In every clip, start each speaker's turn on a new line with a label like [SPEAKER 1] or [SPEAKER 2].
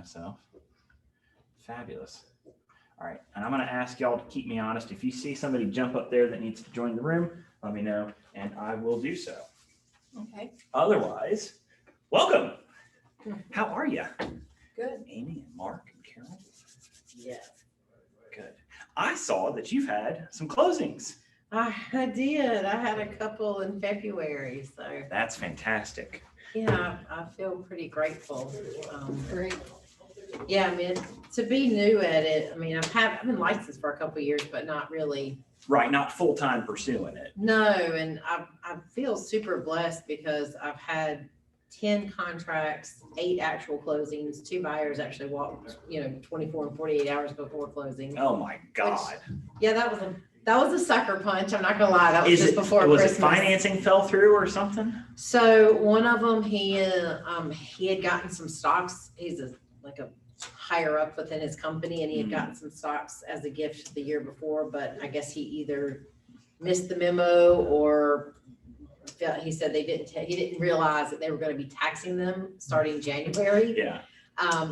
[SPEAKER 1] myself. Fabulous. All right, and I'm going to ask y'all to keep me honest. If you see somebody jump up there that needs to join the room, let me know, and I will do so.
[SPEAKER 2] Okay.
[SPEAKER 1] Otherwise, welcome. How are you?
[SPEAKER 2] Good.
[SPEAKER 1] Amy and Mark and Carol?
[SPEAKER 2] Yeah.
[SPEAKER 1] Good. I saw that you've had some closings.
[SPEAKER 2] I did. I had a couple in February, so
[SPEAKER 1] That's fantastic.
[SPEAKER 2] yeah, I feel pretty grateful.
[SPEAKER 3] Great.
[SPEAKER 2] Yeah, I mean, to be new at it, I mean, I've been licensed for a couple of years, but not really.
[SPEAKER 1] Right, not full-time pursuing it.
[SPEAKER 2] No, and I feel super blessed because I've had 10 contracts, 8 actual closings, 2 buyers actually walked, 24 and 48 hours before closing.
[SPEAKER 1] Oh my God.
[SPEAKER 2] Yeah, that was a sucker punch. I'm not gonna lie. That was just before
[SPEAKER 1] was
[SPEAKER 2] Christmas.
[SPEAKER 1] it financing fell through or something?
[SPEAKER 2] So one of them, he had gotten some stocks. He's like a higher up within his company, and he had gotten some stocks as a gift the year before, but I guess he either missed the memo or he said he didn't realize that they were going to be taxing them starting January.
[SPEAKER 1] Yeah.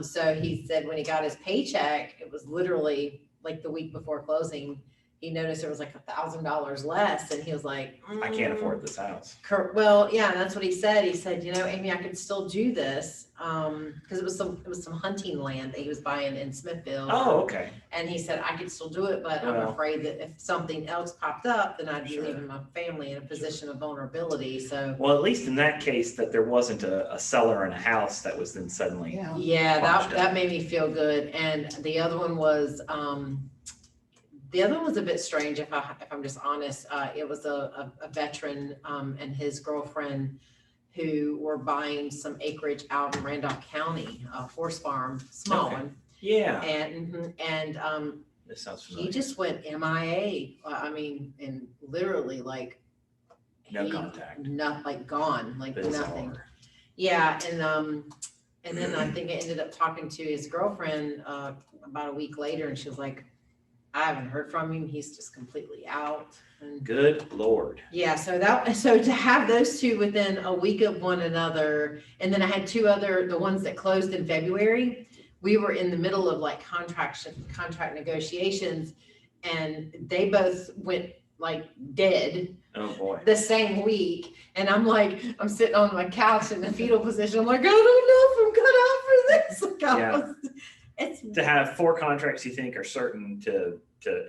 [SPEAKER 2] So he said when he got his paycheck, it was literally like the week before closing, he noticed there was like $1,000 less, and he was like,
[SPEAKER 1] I can't afford this house.
[SPEAKER 2] Well, yeah, that's what he said. He said, Amy, I could still do this because it was some hunting land that he was buying in Smithfield.
[SPEAKER 1] Oh, okay.
[SPEAKER 2] And he said I could still do it, but I'm afraid that if something else popped up, then I'd be leaving my family in a position of vulnerability. So,
[SPEAKER 1] well, at least in that case, that there wasn't a seller in a house that was then suddenly.
[SPEAKER 2] Yeah, that made me feel good. And the other one was. The other one was a bit strange, if I'm just honest. It was a veteran and his girlfriend who were buying some acreage out in Randolph County, a horse farm, small one.
[SPEAKER 1] Yeah.
[SPEAKER 2] And
[SPEAKER 1] this sounds familiar.
[SPEAKER 2] he just went MIA. I mean, and literally like
[SPEAKER 1] no contact.
[SPEAKER 2] Not like gone, like
[SPEAKER 1] Bizarre.
[SPEAKER 2] nothing. Yeah, and then I think I ended up talking to his girlfriend about a week later, and she was like, I haven't heard from him. He's just completely out. And
[SPEAKER 1] good Lord.
[SPEAKER 2] yeah, so to have those two within a week of one another, and then I had 2 other, the ones that closed in February, we were in the middle of like contract negotiations, and they both went like dead.
[SPEAKER 1] Oh boy.
[SPEAKER 2] The same week, and I'm sitting on my couch in the fetal position. I'm like, I don't know if I'm cut out for this. It's
[SPEAKER 1] to have 4 contracts you think are certain to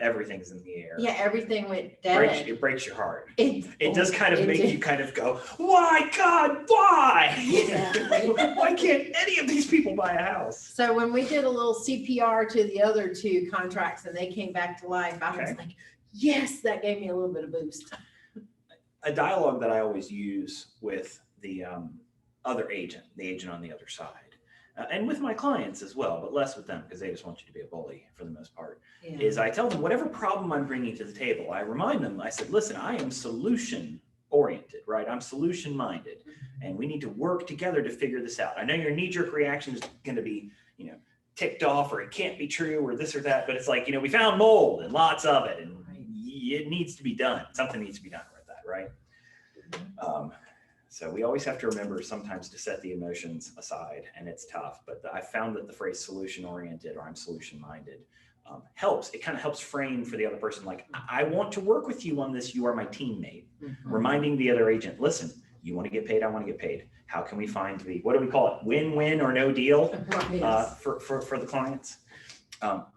[SPEAKER 1] everything's in the air.
[SPEAKER 2] Yeah, everything went dead.
[SPEAKER 1] It breaks your heart.
[SPEAKER 2] It
[SPEAKER 1] does kind of make you kind of go, why, God, why?
[SPEAKER 2] Yeah.
[SPEAKER 1] Why can't any of these people buy a house?
[SPEAKER 2] So when we did a little CPR to the other 2 contracts and they came back to life, I was like, yes, that gave me a little bit of boost.
[SPEAKER 1] A dialogue that I always use with the other agent, the agent on the other side, and with my clients as well, but less with them because they just want you to be a bully for the most part, is I tell them whatever problem I'm bringing to the table, I remind them, I said, listen, I am solution oriented, right? I'm solution minded, and we need to work together to figure this out. I know your knee-jerk reaction is going to be, ticked off, or it can't be true, or this or that, but it's like, we found mold and lots of it, and it needs to be done. Something needs to be done with that, right? So we always have to remember sometimes to set the emotions aside, and it's tough, but I found that the phrase solution oriented or I'm solution minded helps. It kind of helps frame for the other person, like, I want to work with you on this. You are my teammate. Reminding the other agent, listen, you want to get paid, I want to get paid. How can we find what do we call it? Win-win or no deal for the clients?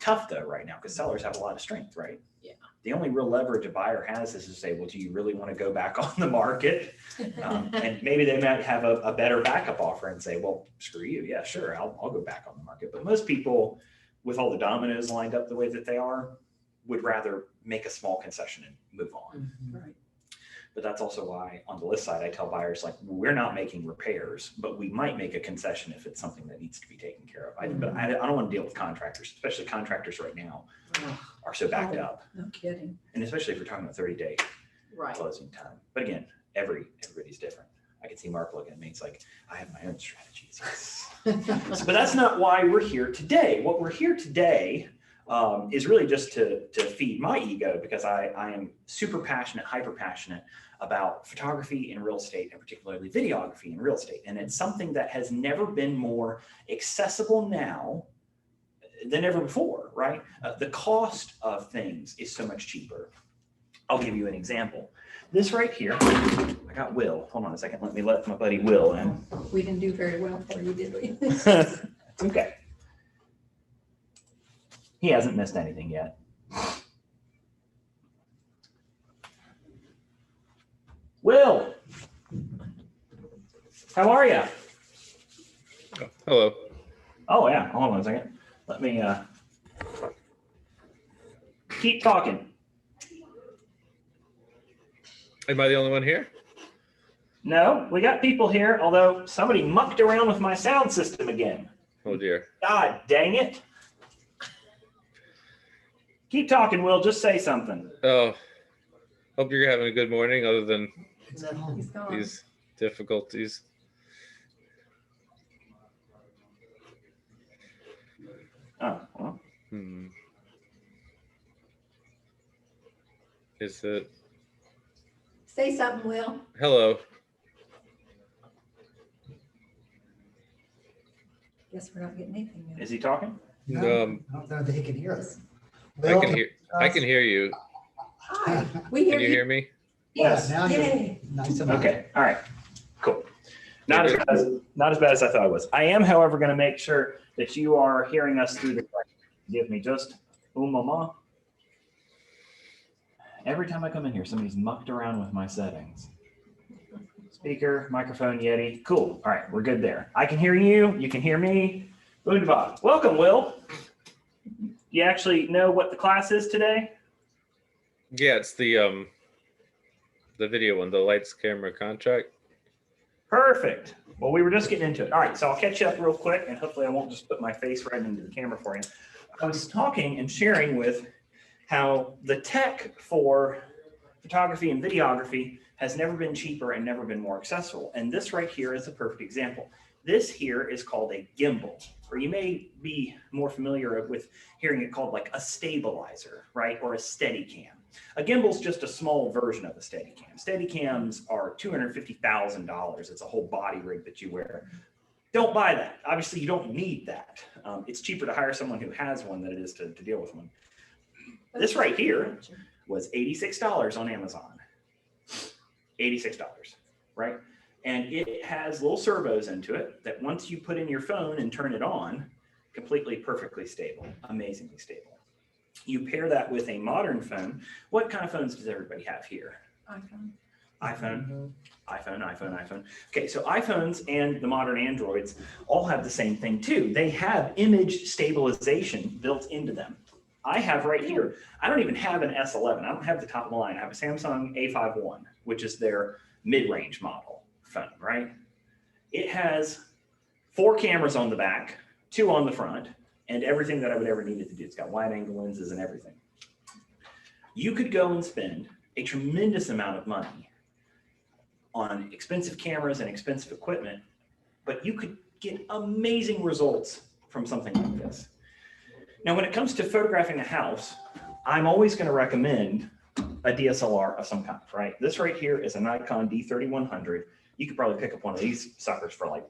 [SPEAKER 1] Tough though right now because sellers have a lot of strength, right?
[SPEAKER 2] Yeah.
[SPEAKER 1] The only real leverage a buyer has is to say, well, do you really want to go back on the market? And maybe they might have a better backup offer and say, well, screw you. Yeah, sure. I'll go back on the market. But most people, with all the dominoes lined up the way that they are, would rather make a small concession and move on.
[SPEAKER 2] Right.
[SPEAKER 1] But that's also why on the list side, I tell buyers, like, we're not making repairs, but we might make a concession if it's something that needs to be taken care of. But I don't want to deal with contractors, especially contractors right now are so backed up.
[SPEAKER 3] No kidding.
[SPEAKER 1] And especially if we're talking about 30-day
[SPEAKER 2] Right.
[SPEAKER 1] closing time. But again, everybody's different. I can see Mark looking at me. It's like, I have my own strategies. Yes. But that's not why we're here today. What we're here today is really just to feed my ego, because I am super passionate, hyper passionate about photography and real estate, and particularly videography and real estate. And it's something that has never been more accessible now than ever before, right? The cost of things is so much cheaper. I'll give you an example. This right here, I got Will. Hold on a second. Let me let my buddy Will in.
[SPEAKER 3] We didn't do very well for you, did we?
[SPEAKER 1] It's okay. He hasn't missed anything yet. Will, how are you?
[SPEAKER 4] Oh, hello.
[SPEAKER 1] Oh yeah, hold on a second. Let me keep talking.
[SPEAKER 4] Am I the only one here?
[SPEAKER 1] No, we got people here, although somebody mucked around with my sound system again.
[SPEAKER 4] Oh dear.
[SPEAKER 1] God dang it. Keep talking, Will, just say something.
[SPEAKER 4] Oh, hope you're having a good morning other than
[SPEAKER 3] He's gone.
[SPEAKER 4] these difficulties.
[SPEAKER 1] Oh, well.
[SPEAKER 4] Is it?
[SPEAKER 3] Say something, Will.
[SPEAKER 4] Hello.
[SPEAKER 3] Guess we're not getting anything now.
[SPEAKER 1] Is he talking?
[SPEAKER 5] No, I don't know that he can hear us.
[SPEAKER 4] I can hear you.
[SPEAKER 3] Hi, we hear
[SPEAKER 4] Can you
[SPEAKER 3] you.
[SPEAKER 4] hear me?
[SPEAKER 3] Yes,
[SPEAKER 5] Now you're
[SPEAKER 3] yay.
[SPEAKER 5] nice and loud.
[SPEAKER 1] Okay, all right, cool. Not as bad as I thought it was. I am, however, going to make sure that you are hearing us through the question. Give me just mama. Every time I come in here, somebody's mucked around with my settings. Speaker, microphone, Yeti. Cool. All right, we're good there. I can hear you. You can hear me. Wunderbar. Welcome, Will. You actually know what the class is today?
[SPEAKER 4] Yeah, it's the video one, the lights, camera, contract.
[SPEAKER 1] Perfect. Well, we were just getting into it. All right, so I'll catch you up real quick, and hopefully I won't just put my face right into the camera for you. I was talking and sharing with how the tech for photography and videography has never been cheaper and never been more accessible. And this right here is a perfect example. This here is called a gimbal, or you may be more familiar with hearing it called like a stabilizer, right? Or a Steadicam. A gimbal is just a small version of a Steadicam. Steadicams are $250,000. It's a whole body rig that you wear. Don't buy that. Obviously, you don't need that. It's cheaper to hire someone who has one than it is to deal with one. This right here was $86 on Amazon. $86, right? And it has little servos into it that once you put in your phone and turn it on, completely perfectly stable, amazingly stable. You pair that with a modern phone. What kind of phones does everybody have here? iPhone. Okay, so iPhones and the modern Androids all have the same thing too. They have image stabilization built into them. I have right here, I don't even have an S11. I don't have the top of the line. I have a Samsung A51, which is their mid-range model phone, right? It has 4 cameras on the back, 2 on the front, and everything that I would ever need it to do. It's got wide angle lenses and everything. You could go and spend a tremendous amount of money on expensive cameras and expensive equipment, but you could get amazing results from something like this. Now, when it comes to photographing a house, I'm always going to recommend a DSLR of some kind, right? This right here is a Nikon D3100. You could probably pick up one of these suckers for like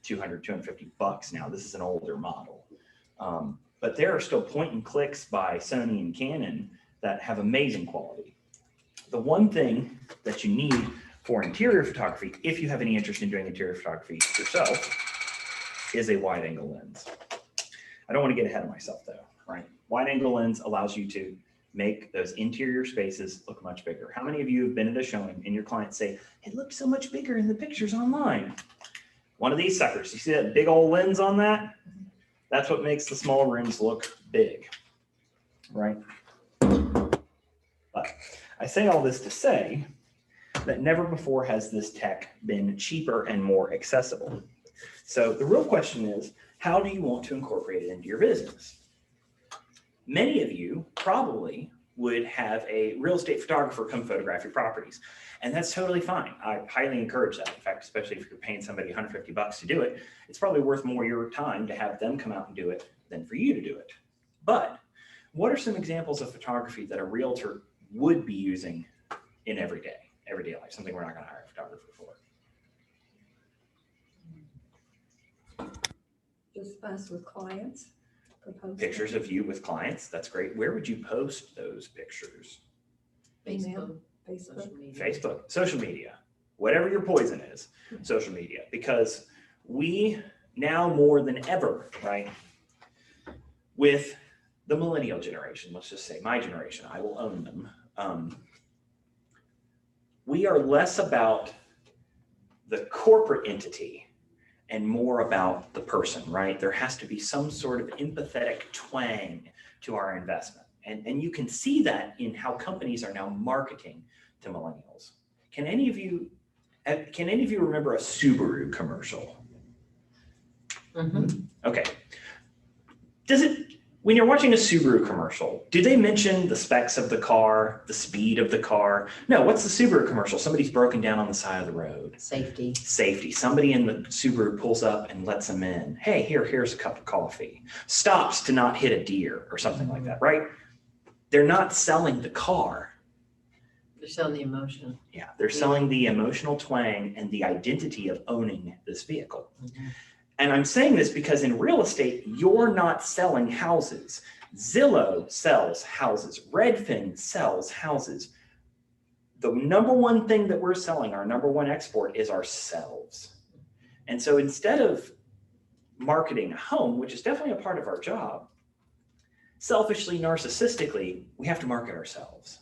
[SPEAKER 1] 200, 250 bucks now. This is an older model. But there are still point and clicks by Sony and Canon that have amazing quality. The one thing that you need for interior photography, if you have any interest in doing interior photography yourself, is a wide angle lens. I don't want to get ahead of myself though, right? Wide angle lens allows you to make those interior spaces look much bigger. How many of you have been at a showing and your clients say, it looks so much bigger in the pictures online? One of these suckers, you see that big old lens on that? That's what makes the small rooms look big, right? But I say all this to say that never before has this tech been cheaper and more accessible. So the real question is, how do you want to incorporate it into your business? Many of you probably would have a real estate photographer come photograph your properties, and that's totally fine. I highly encourage that. In fact, especially if you're paying somebody 150 bucks to do it, it's probably worth more your time to have them come out and do it than for you to do it. But What are some examples of photography that a realtor would be using in everyday life? Something we're not going to hire a photographer for.
[SPEAKER 3] Just us with clients. proposing.
[SPEAKER 1] Pictures of you with clients. That's great. Where would you post those pictures?
[SPEAKER 3] Email,
[SPEAKER 2] Facebook,
[SPEAKER 3] Facebook.
[SPEAKER 2] social media.
[SPEAKER 1] Facebook, social media, whatever your poison is, social media, because we now more than ever, right, with the millennial generation, let's just say my generation, I will own them. We are less about the corporate entity and more about the person, right? There has to be some sort of empathetic twang to our investment. And you can see that in how companies are now marketing to millennials. Can any of you remember a Subaru commercial?
[SPEAKER 2] Mhm.
[SPEAKER 1] Okay. When you're watching a Subaru commercial, do they mention the specs of the car, the speed of the car? No, what's the Subaru commercial? Somebody's broken down on the side of the road.
[SPEAKER 2] Safety.
[SPEAKER 1] Safety. Somebody in the Subaru pulls up and lets them in. Hey, here's a cup of coffee. Stops to not hit a deer or something like that, right? They're not selling the car.
[SPEAKER 2] They're selling the emotion.
[SPEAKER 1] Yeah, they're selling the emotional twang and the identity of owning this vehicle.
[SPEAKER 2] Mhm.
[SPEAKER 1] And I'm saying this because in real estate, you're not selling houses. Zillow sells houses. Redfin sells houses. The number one thing that we're selling, our number one export, is ourselves. And so instead of marketing a home, which is definitely a part of our job, selfishly, narcissistically, we have to market ourselves.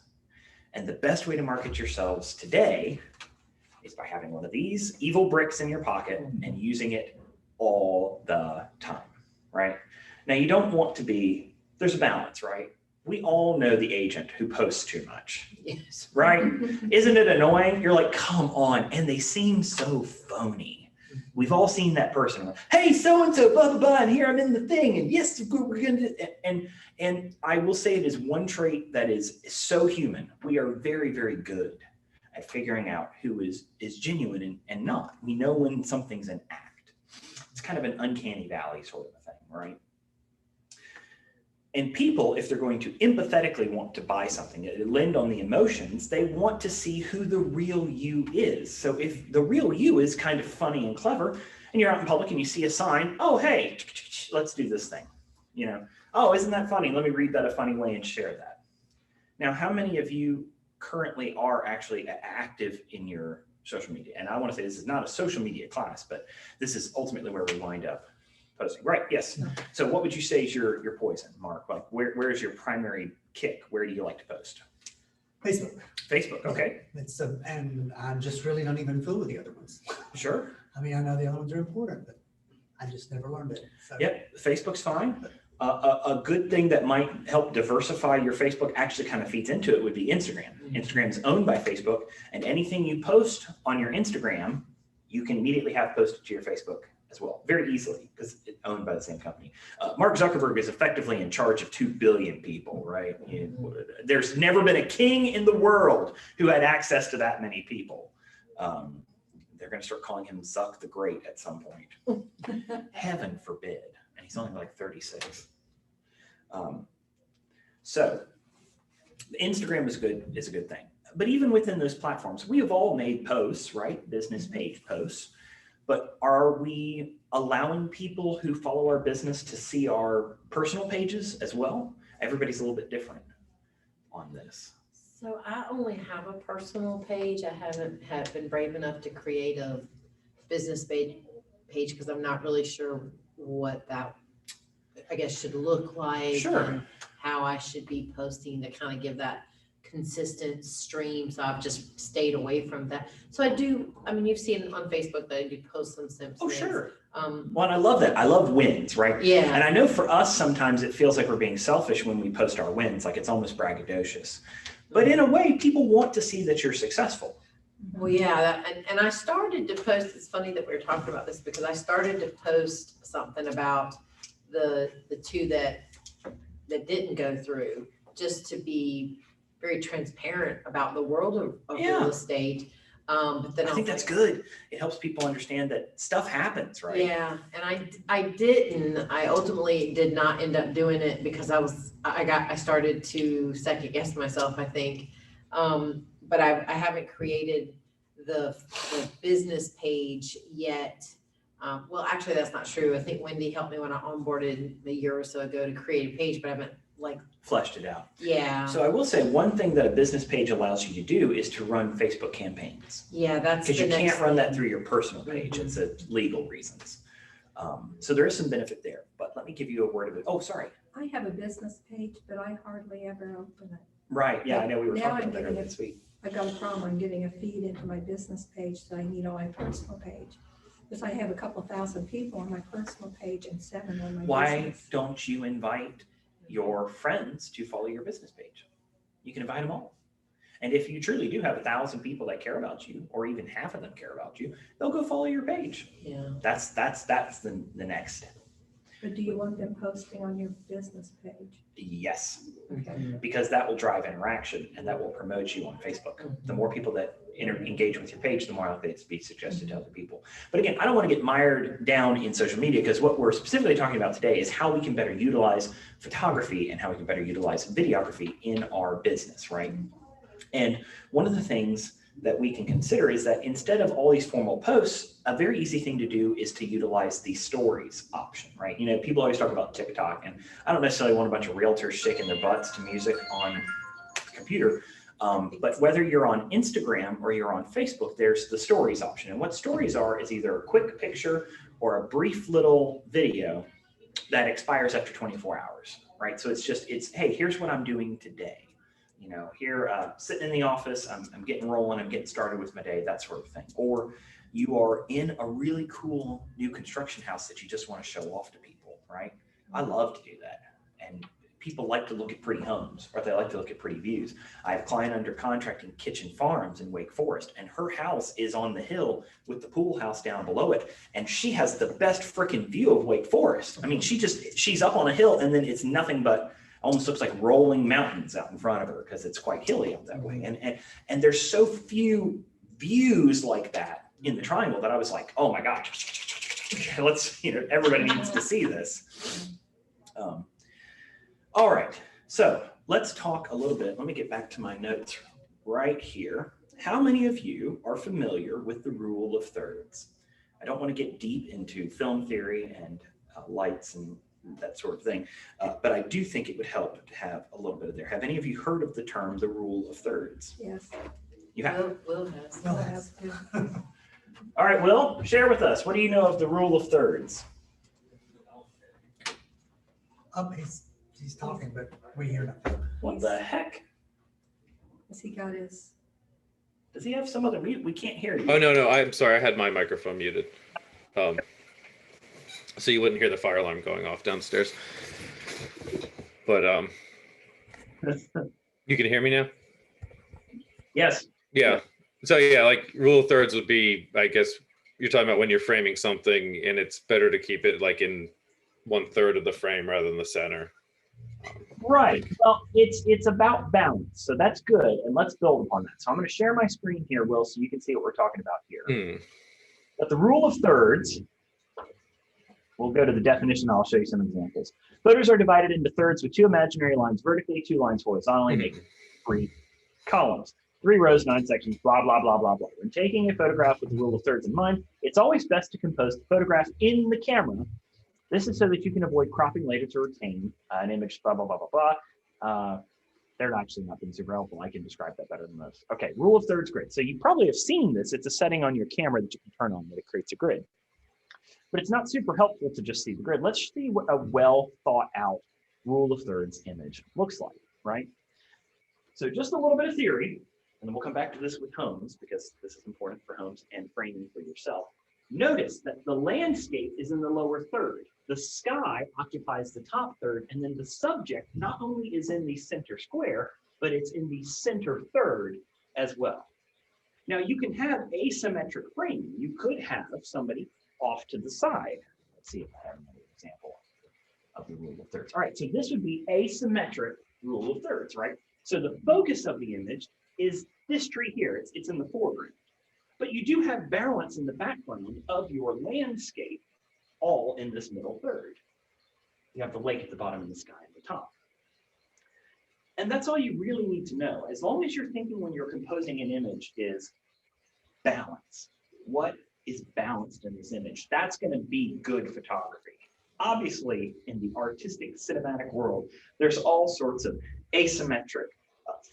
[SPEAKER 1] And the best way to market yourselves today is by having one of these evil bricks in your pocket and using it all the time, right? Now, you don't want to be, there's a balance, right? We all know the agent who posts too much,
[SPEAKER 2] Yes.
[SPEAKER 1] right? Isn't it annoying? You're like, come on. And they seem so phony. We've all seen that person. Hey, so-and-so, blah, blah, blah, and here I'm in the thing. And yes, we're going to, and I will say it is one trait that is so human. We are very, very good at figuring out who is genuine and not. We know when something's an act. It's kind of an uncanny valley sort of a thing, right? And people, if they're going to empathetically want to buy something, lend on the emotions, they want to see who the real you is. So if the real you is kind of funny and clever, and you're out in public and you see a sign, oh, hey, let's do this thing. You know, oh, isn't that funny? Let me read that a funny way and share that. Now, how many of you currently are actually active in your social media? And I want to say this is not a social media class, but this is ultimately where we wind up posting. Right, yes. So what would you say is your poison, Mark? Like where is your primary kick? Where do you like to post?
[SPEAKER 5] Facebook.
[SPEAKER 1] Facebook, okay.
[SPEAKER 5] It's and I just really don't even fool with the other ones.
[SPEAKER 1] Sure.
[SPEAKER 5] I mean, I know the other ones are important, but I just never learned it. So.
[SPEAKER 1] Yep, Facebook's fine. A good thing that might help diversify your Facebook actually kind of feeds into it would be Instagram. Instagram is owned by Facebook, and anything you post on your Instagram, you can immediately have posted to your Facebook as well, very easily, because it's owned by the same company. Mark Zuckerberg is effectively in charge of 2 billion people, right? There's never been a king in the world who had access to that many people. They're going to start calling him Zuck the Great at some point. Heaven forbid. And he's only like 36. So Instagram is a good thing. But even within those platforms, we have all made posts, right? Business page posts. But are we allowing people who follow our business to see our personal pages as well? Everybody's a little bit different on this.
[SPEAKER 2] So I only have a personal page. I haven't been brave enough to create a business page because I'm not really sure what that, I guess, should look like.
[SPEAKER 1] Sure.
[SPEAKER 2] And how I should be posting to kind of give that consistent stream. So I've just stayed away from that. So you've seen on Facebook that I do post some Simpsons.
[SPEAKER 1] Oh, sure. Well, and I love that. I love wins, right?
[SPEAKER 2] Yeah.
[SPEAKER 1] And I know for us, sometimes it feels like we're being selfish when we post our wins, like it's almost braggadocious. But in a way, people want to see that you're successful.
[SPEAKER 2] Well, yeah, and I started to post, it's funny that we're talking about this because I started to post something about the two that didn't go through, just to be very transparent about the world of real estate. But then
[SPEAKER 1] I think that's good. It helps people understand that stuff happens, right?
[SPEAKER 2] Yeah, and I ultimately did not end up doing it because I started to second guess myself, I think. But I haven't created the business page yet. Well, actually, that's not true. I think Wendy helped me when I onboarded a year or so ago to create a page, but I haven't
[SPEAKER 1] Fleshed it out.
[SPEAKER 2] yeah.
[SPEAKER 1] So I will say one thing that a business page allows you to do is to run Facebook campaigns.
[SPEAKER 2] Yeah, that's
[SPEAKER 1] Because
[SPEAKER 2] the
[SPEAKER 1] you
[SPEAKER 2] next
[SPEAKER 1] can't run that
[SPEAKER 2] thing.
[SPEAKER 1] through your personal page. It's a legal reasons. So there is some benefit there, but let me give you a word of it. Oh, sorry.
[SPEAKER 3] I have a business page, but I hardly ever open it.
[SPEAKER 1] Right. Yeah, I know we were
[SPEAKER 3] Now
[SPEAKER 1] talking
[SPEAKER 3] I'm
[SPEAKER 1] about that
[SPEAKER 3] getting
[SPEAKER 1] earlier
[SPEAKER 3] it.
[SPEAKER 1] this week.
[SPEAKER 3] I've got a problem. I'm getting a feed into my business page that I need on my personal page. Because I have a couple thousand people on my personal page and 7 on my
[SPEAKER 1] Why
[SPEAKER 3] business.
[SPEAKER 1] don't you invite your friends to follow your business page? You can invite them all. And if you truly do have 1,000 people that care about you, or even half of them care about you, they'll go follow your page.
[SPEAKER 2] Yeah.
[SPEAKER 1] That's the next step.
[SPEAKER 3] But do you want them posting on your business page?
[SPEAKER 1] Yes,
[SPEAKER 3] Okay.
[SPEAKER 1] because that will drive interaction and that will promote you on Facebook. The more people that engage with your page, the more likely it's to be suggested to other people. But again, I don't want to get mired down in social media because what we're specifically talking about today is how we can better utilize photography and how we can better utilize videography in our business, right? And one of the things that we can consider is that instead of all these formal posts, a very easy thing to do is to utilize the stories option, right? You know, people always talk about TikTok, and I don't necessarily want a bunch of realtors shaking their butts to music on the computer. But whether you're on Instagram or you're on Facebook, there's the stories option. And what stories are is either a quick picture or a brief little video that expires after 24 hours, right? So it's, hey, here's what I'm doing today. You know, here, sitting in the office, I'm getting rolling, I'm getting started with my day, that sort of thing. Or you are in a really cool new construction house that you just want to show off to people, right? I love to do that. And people like to look at pretty homes, or they like to look at pretty views. I have a client under contract in Kitchen Farms in Wake Forest, and her house is on the hill with the pool house down below it. And she has the best freaking view of Wake Forest. I mean, she's up on a hill, and then it's nothing but almost looks like rolling mountains out in front of her because it's quite hilly up that way. And there's so few views like that in the triangle that I was like, oh my gosh, let's, everybody needs to see this. All right, so let's talk a little bit. Let me get back to my notes right here. How many of you are familiar with the rule of thirds? I don't want to get deep into film theory and lights and that sort of thing. But I do think it would help to have a little bit of there. Have any of you heard of the term, the rule of thirds?
[SPEAKER 3] Yes.
[SPEAKER 1] You have?
[SPEAKER 2] Will has.
[SPEAKER 5] Well,
[SPEAKER 3] I have to.
[SPEAKER 1] All right, Will, share with us. What do you know of the rule of thirds?
[SPEAKER 5] He's talking, but we hear nothing.
[SPEAKER 1] What the heck?
[SPEAKER 3] Has he got his?
[SPEAKER 1] Does he have some other mute? We can't hear you.
[SPEAKER 4] Oh, no, I'm sorry. I had my microphone muted. So you wouldn't hear the fire alarm going off downstairs. But you can hear me now?
[SPEAKER 1] Yes.
[SPEAKER 4] Yeah. So yeah, like rule of thirds would be, I guess you're talking about when you're framing something and it's better to keep it like in 1/3 of the frame rather than the center.
[SPEAKER 1] Right. Well, it's about balance. So that's good. And let's build upon that. So I'm going to share my screen here, Will, so you can see what we're talking about here. But the rule of thirds, we'll go to the definition. I'll show you some examples. Photos are divided into thirds with 2 imaginary lines vertically, 2 lines horizontally, making 3 columns, 3 rows, 9 sections, blah, blah, blah, blah, blah. When taking a photograph with the rule of thirds in mind, it's always best to compose the photograph in the camera. This is so that you can avoid cropping later to retain an image, blah, blah, blah, blah, blah. They're actually not being super helpful. I can describe that better than this. Okay, rule of thirds grid. So you probably have seen this. It's a setting on your camera that you can turn on that it creates a grid. But it's not super helpful to just see the grid. Let's see what a well thought out rule of thirds image looks like, right? So just a little bit of theory, and then we'll come back to this with homes because this is important for homes and framing for yourself. Notice that the landscape is in the lower third. The sky occupies the top third, and then the subject not only is in the center square, but it's in the center third as well. Now you can have asymmetric framing. You could have somebody off to the side. Let's see if I have another example of the rule of thirds. All right, so this would be asymmetric rule of thirds, right? So the focus of the image is this tree here. It's in the foreground. but you do have balance in the background of your landscape, all in this middle third. You have the lake at the bottom and the sky at the top. And that's all you really need to know. As long as you're thinking when you're composing an image is balance. What is balanced in this image? That's going to be good photography. Obviously, in the artistic cinematic world, there's all sorts of asymmetric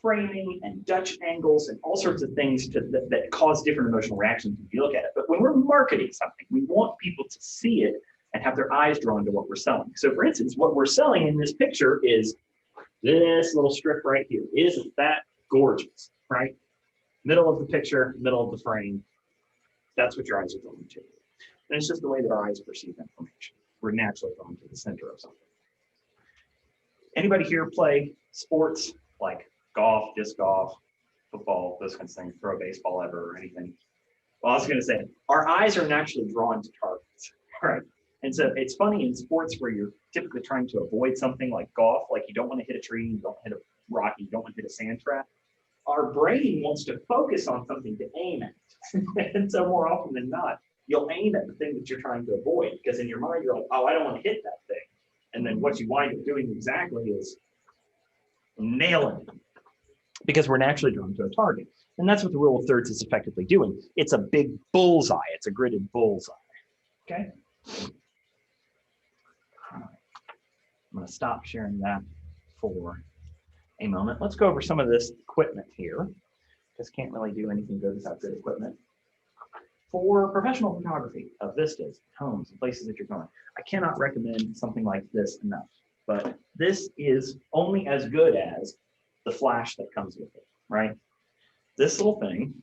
[SPEAKER 1] framing and Dutch angles and all sorts of things that cause different emotional reactions when you look at it. But when we're marketing something, we want people to see it and have their eyes drawn to what we're selling. So for instance, what we're selling in this picture is this little strip right here. Isn't that gorgeous, right? Middle of the picture, middle of the frame. That's what your eyes are drawn to. And it's just the way that our eyes perceive information. We're naturally drawn to the center of something. Anybody here play sports like golf, disc golf, football, those kinds of things, throw a baseball ever or anything? Well, I was going to say, our eyes are naturally drawn to targets, right? And so it's funny in sports where you're typically trying to avoid something like golf, like you don't want to hit a tree, you don't hit a rock, you don't want to hit a sand trap. Our brain wants to focus on something to aim at. And so more often than not, you'll aim at the thing that you're trying to avoid, because in your mind, you're like, oh, I don't want to hit that thing. And then what you wind up doing exactly is nailing it, because we're naturally drawn to a target. And that's what the rule of thirds is effectively doing. It's a big bullseye. It's a gridded bullseye. Okay. I'm going to stop sharing that for a moment. Let's go over some of this equipment here. Just can't really do anything good without good equipment. For professional photography of vistas, homes, and places that you're going, I cannot recommend something like this enough. But this is only as good as the flash that comes with it, right? This little thing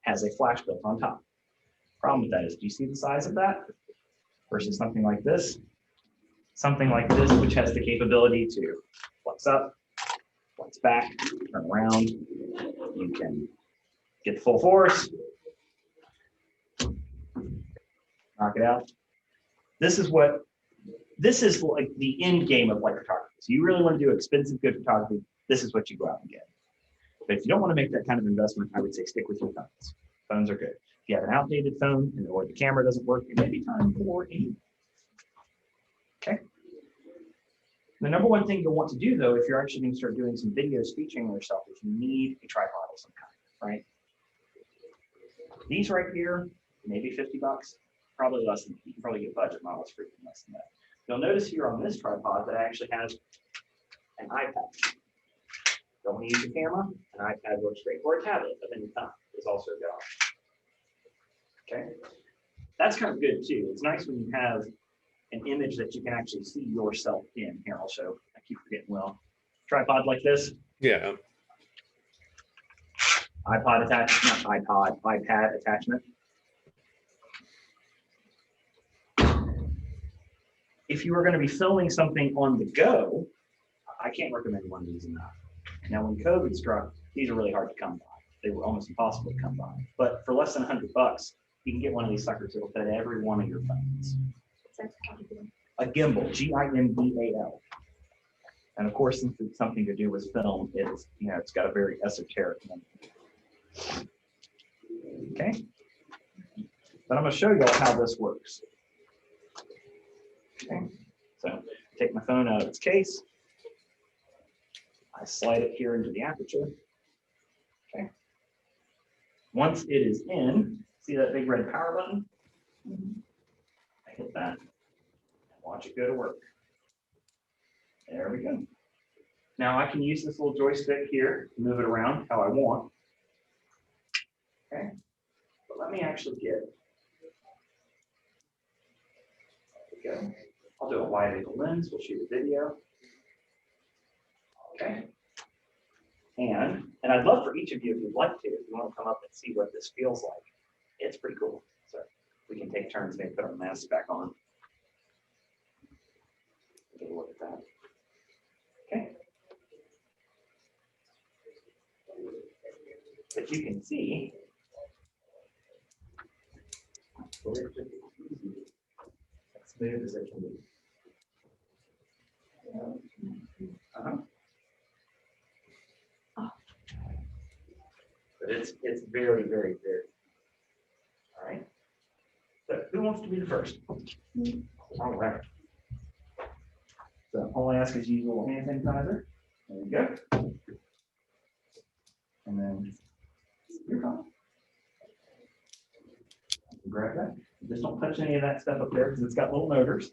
[SPEAKER 1] has a flash built on top. Problem with that is, do you see the size of that versus something like this? Something like this, which has the capability to flex up, flex back, turn around. You can get full force, knock it out. This is like the end game of light photography. So you really want to do expensive, good photography, this is what you go out and get. But if you don't want to make that kind of investment, I would say stick with your phones. Phones are good. If you have an outdated phone or the camera doesn't work, it may be time for a okay. The number one thing you'll want to do, though, if you're actually going to start doing some videos featuring yourself, is you need a tripod of some kind, right? These right here, maybe 50 bucks, probably less than, you can probably get budget models for even less than that. You'll notice here on this tripod that actually has an iPad. Don't want to use your camera, an iPad works great, or a tablet of any kind is also a good option. Okay, that's kind of good too. It's nice when you have an image that you can actually see yourself in. Here, I'll show. I keep forgetting. Well, tripod like this.
[SPEAKER 4] Yeah.
[SPEAKER 1] iPod attachment, not iPod, iPad attachment. If you were going to be filming something on the go, I can't recommend one of these enough. Now, when COVID struck, these are really hard to come by. They were almost impossible to come by. But for less than $100, you can get one of these suckers. It'll fit every one of your phones. A gimbal, G-I-M-B-A-L. And of course, since it's something to do with film, it's got a very esoteric name. Okay. But I'm going to show you all how this works. Okay. So take my phone out of its case. I slide it here into the aperture. Okay. Once it is in, see that big red power button? I hit that and watch it go to work. There we go. Now I can use this little joystick here to move it around how I want. Okay. But let me actually get, there we go. I'll do a wide angle lens. We'll shoot a video. Okay. And I'd love for each of you, if you'd like to, if you want to come up and see what this feels like. It's pretty cool. So we can take turns, maybe put our masks back on. Take a look at that. Okay. But you can see as smooth as it can be. But it's very, very, very So who wants to be the first? All right. So all I ask is use a little hand sanitizer. There you go. And then you're fine. Grab that. Just don't touch any of that stuff up there because it's got little motors.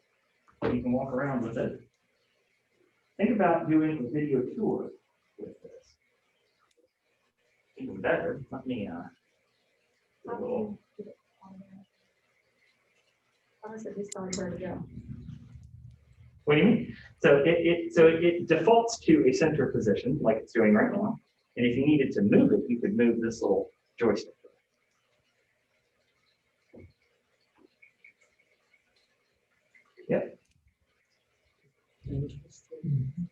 [SPEAKER 1] You can walk around with it. Think about doing a video tour with this. Even better, let me
[SPEAKER 3] How do you get it on there? How does it decide where to go?
[SPEAKER 1] What do you mean? So it defaults to a center position like it's doing right now. And if you needed to move it, you could move this little joystick. Yep.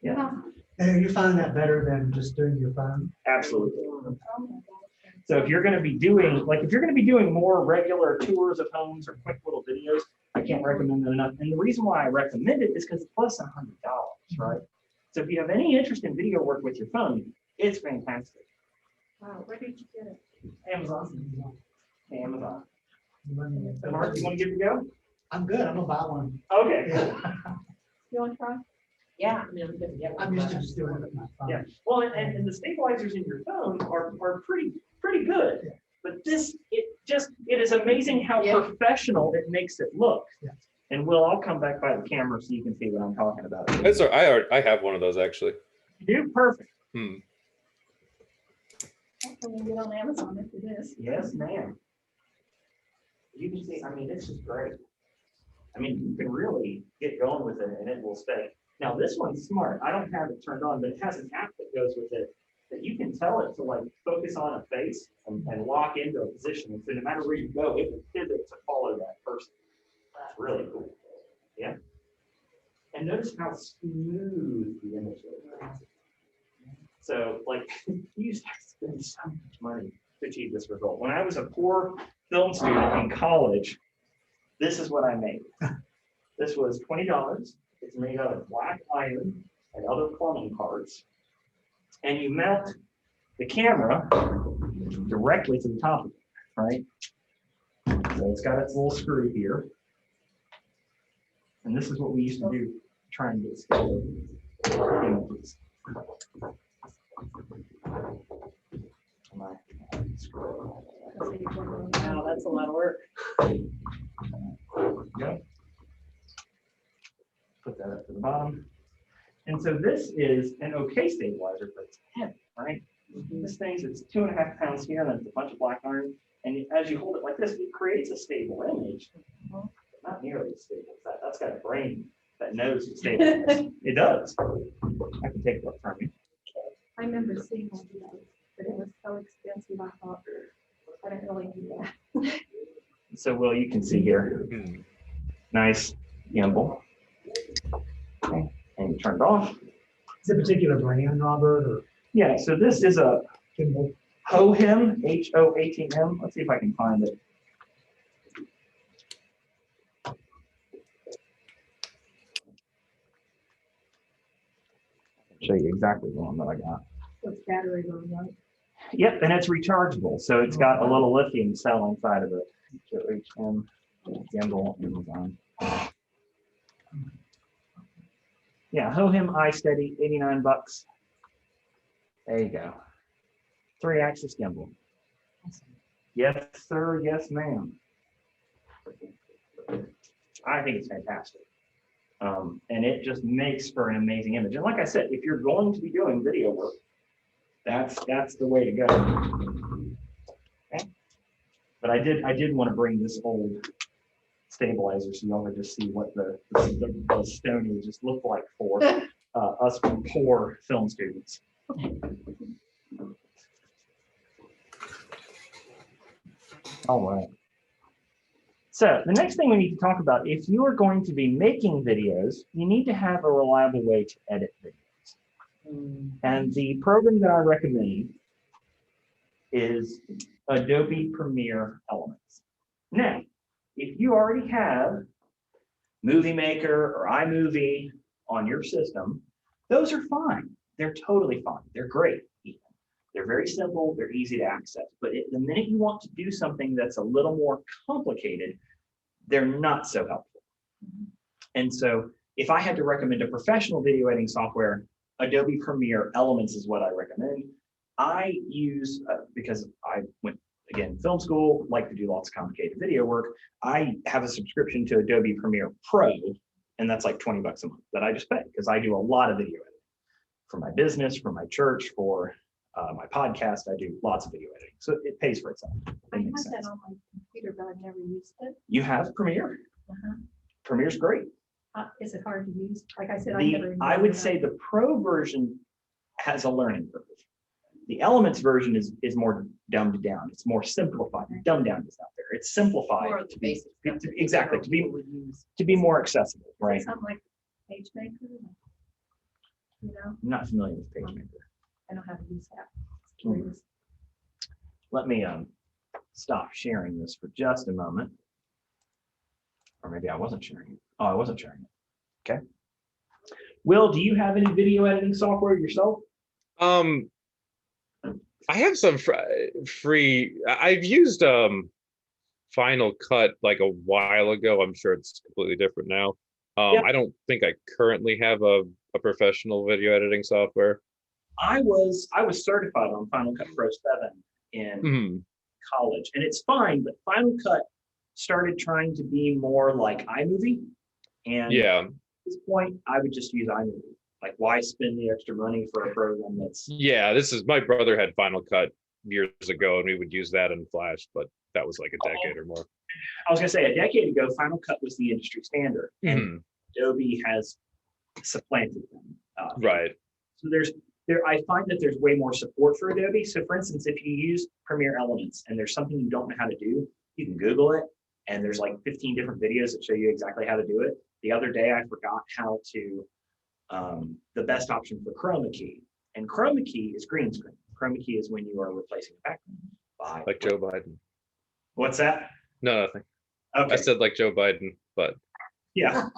[SPEAKER 1] Yeah,
[SPEAKER 5] And you find that better than just doing your phone?
[SPEAKER 1] absolutely.
[SPEAKER 3] Oh my God.
[SPEAKER 1] So if you're going to be doing more regular tours of homes or quick little videos, I can't recommend that enough. And the reason why I recommend it is because it's less than $100, right? So if you have any interest in video work with your phone, it's fantastic.
[SPEAKER 3] Wow, where did you get it?
[SPEAKER 1] Amazon. Amazon.
[SPEAKER 5] I'm
[SPEAKER 1] So Mark, you want to give it a go?
[SPEAKER 5] good, I'm gonna buy one.
[SPEAKER 1] Okay.
[SPEAKER 5] Yeah.
[SPEAKER 3] You want to try?
[SPEAKER 2] Yeah, I mean, I'm good. Yeah.
[SPEAKER 5] I'm used to just doing it with my phone.
[SPEAKER 1] Yeah. Well, and the stabilizers in your phone are pretty good.
[SPEAKER 5] Yeah.
[SPEAKER 1] But it is amazing how
[SPEAKER 2] Yeah.
[SPEAKER 1] professional it makes it look.
[SPEAKER 5] Yeah.
[SPEAKER 1] And I'll come back by the camera so you can see what I'm talking about.
[SPEAKER 4] That's all right. I have one of those actually.
[SPEAKER 1] You do perfect.
[SPEAKER 4] Hmm.
[SPEAKER 3] Can you get on Amazon after this?
[SPEAKER 1] Yes, ma'am. You can see, I mean, it's just great. I mean, you can really get going with it and it will stay. Now, this one's smart. I don't have it turned on, but it has an app that goes with it that you can tell it to like focus on a face and lock into a position. And so no matter where you go, it will pivot to follow that person. That's really cool. Yeah. And notice how smooth the image is. So like you used to spend so much money to achieve this result. When I was a poor film student in college, this is what I made. This was $20. It's made out of black iron and other plumbing parts. And you mount the camera directly to the top of it, right? So it's got its little screw here. And this is what we used to do to try and get scale images.
[SPEAKER 2] Wow, that's a lot of work.
[SPEAKER 1] Go. Put that up to the bottom. And so this is an okay stabilizer, but it's heavy, right? This thing's it's 2.5 pounds here, and then it's a bunch of black iron. And as you hold it like this, it creates a stable image, but not nearly as stable as that. That's got a brain that knows to stabilize. It does. I can take it up from you.
[SPEAKER 3] I remember seeing one of those, but it was so expensive, I thought, I didn't really need that.
[SPEAKER 1] So, Will, you can see here,
[SPEAKER 4] Hmm.
[SPEAKER 1] nice gimbal. Okay. And you turn it off.
[SPEAKER 5] Is it a particular brand, Robert, or
[SPEAKER 1] Yeah, so this is a
[SPEAKER 5] Kimball?
[SPEAKER 1] HOHIM, H-O-H-E-M. Let's see if I can find it. Show you exactly the one that I got.
[SPEAKER 3] It's battery low, right?
[SPEAKER 1] Yep, and it's rechargeable, so it's got a little lithium cell inside of it. H-O-H-M, gimbal, Amazon. Yeah, HOHIM iSteady, $89. There you go. 3-axis gimbal. Yes, sir. Yes, ma'am. I think it's fantastic. And it just makes for an amazing image. And like I said, if you're going to be doing video work, that's the way to go. Okay. But I did want to bring this old stabilizer so y'all could just see what the Stony just looked like for us poor film students. All right. So the next thing we need to talk about, if you are going to be making videos, you need to have a reliable way to edit videos. And the program that I recommend is Adobe Premiere Elements. Now, if you already have Movie Maker or iMovie on your system, those are fine. They're totally fine. They're great. Even. They're very simple. They're easy to access. But the minute you want to do something that's a little more complicated, they're not so helpful. And so if I had to recommend a professional video editing software, Adobe Premiere Elements is what I recommend. I use, because I went, again, film school, like to do lots of complicated video work, I have a subscription to Adobe Premiere Pro, and that's like 20 bucks a month that I just pay because I do a lot of video editing for my business, for my church, for my podcast. I do lots of video editing. So it pays for itself.
[SPEAKER 3] I have that on my computer, but I've never used it.
[SPEAKER 1] You have Premiere.
[SPEAKER 3] Uh-huh.
[SPEAKER 1] Premiere's great.
[SPEAKER 3] Is it hard to use? Like I said,
[SPEAKER 1] I would say the Pro version has a learning curve. The Elements version is more dumbed down. It's more simplified. Dumbed down is not there. It's simplified
[SPEAKER 2] More of the
[SPEAKER 1] to be
[SPEAKER 2] basic stuff that
[SPEAKER 1] exactly
[SPEAKER 2] people would use.
[SPEAKER 1] to be more accessible, right?
[SPEAKER 3] Something like PageMaker. You know,
[SPEAKER 1] I'm not familiar with PageMaker.
[SPEAKER 3] I know how to use that.
[SPEAKER 1] Hmm.
[SPEAKER 3] Curious.
[SPEAKER 1] Let me stop sharing this for just a moment. Or maybe I wasn't sharing it. Oh, I wasn't sharing it. Okay. Will, do you have any video editing software yourself?
[SPEAKER 4] I have some free. I've used Final Cut like a while ago. I'm sure it's completely different now.
[SPEAKER 1] Yeah.
[SPEAKER 4] I don't think I currently have a professional video editing software.
[SPEAKER 1] I was certified on Final Cut Pro 7 in
[SPEAKER 4] Mhm.
[SPEAKER 1] college, and it's fine, but Final Cut started trying to be more like iMovie. And
[SPEAKER 4] Yeah.
[SPEAKER 1] at this point, I would just use iMovie. Like, why spend the extra money for a program that's
[SPEAKER 4] Yeah, this is my brother had Final Cut years ago, and we would use that in Flash, but that was like a decade or more.
[SPEAKER 1] I was gonna say a decade ago, Final Cut was the industry standard, and
[SPEAKER 4] Mhm.
[SPEAKER 1] Adobe has supplanted them.
[SPEAKER 4] Right.
[SPEAKER 1] So I find that there's way more support for Adobe. So for instance, if you use Premiere Elements and there's something you don't know how to do, you can Google it, and there's like 15 different videos that show you exactly how to do it. The other day, I forgot how to, the best option for chroma key. And chroma key is green screen. Chroma key is when you are replacing a background by.
[SPEAKER 4] Like Joe Biden.
[SPEAKER 1] What's that?
[SPEAKER 4] No, nothing.
[SPEAKER 1] Okay.
[SPEAKER 4] I said like Joe Biden, but
[SPEAKER 1] Yeah.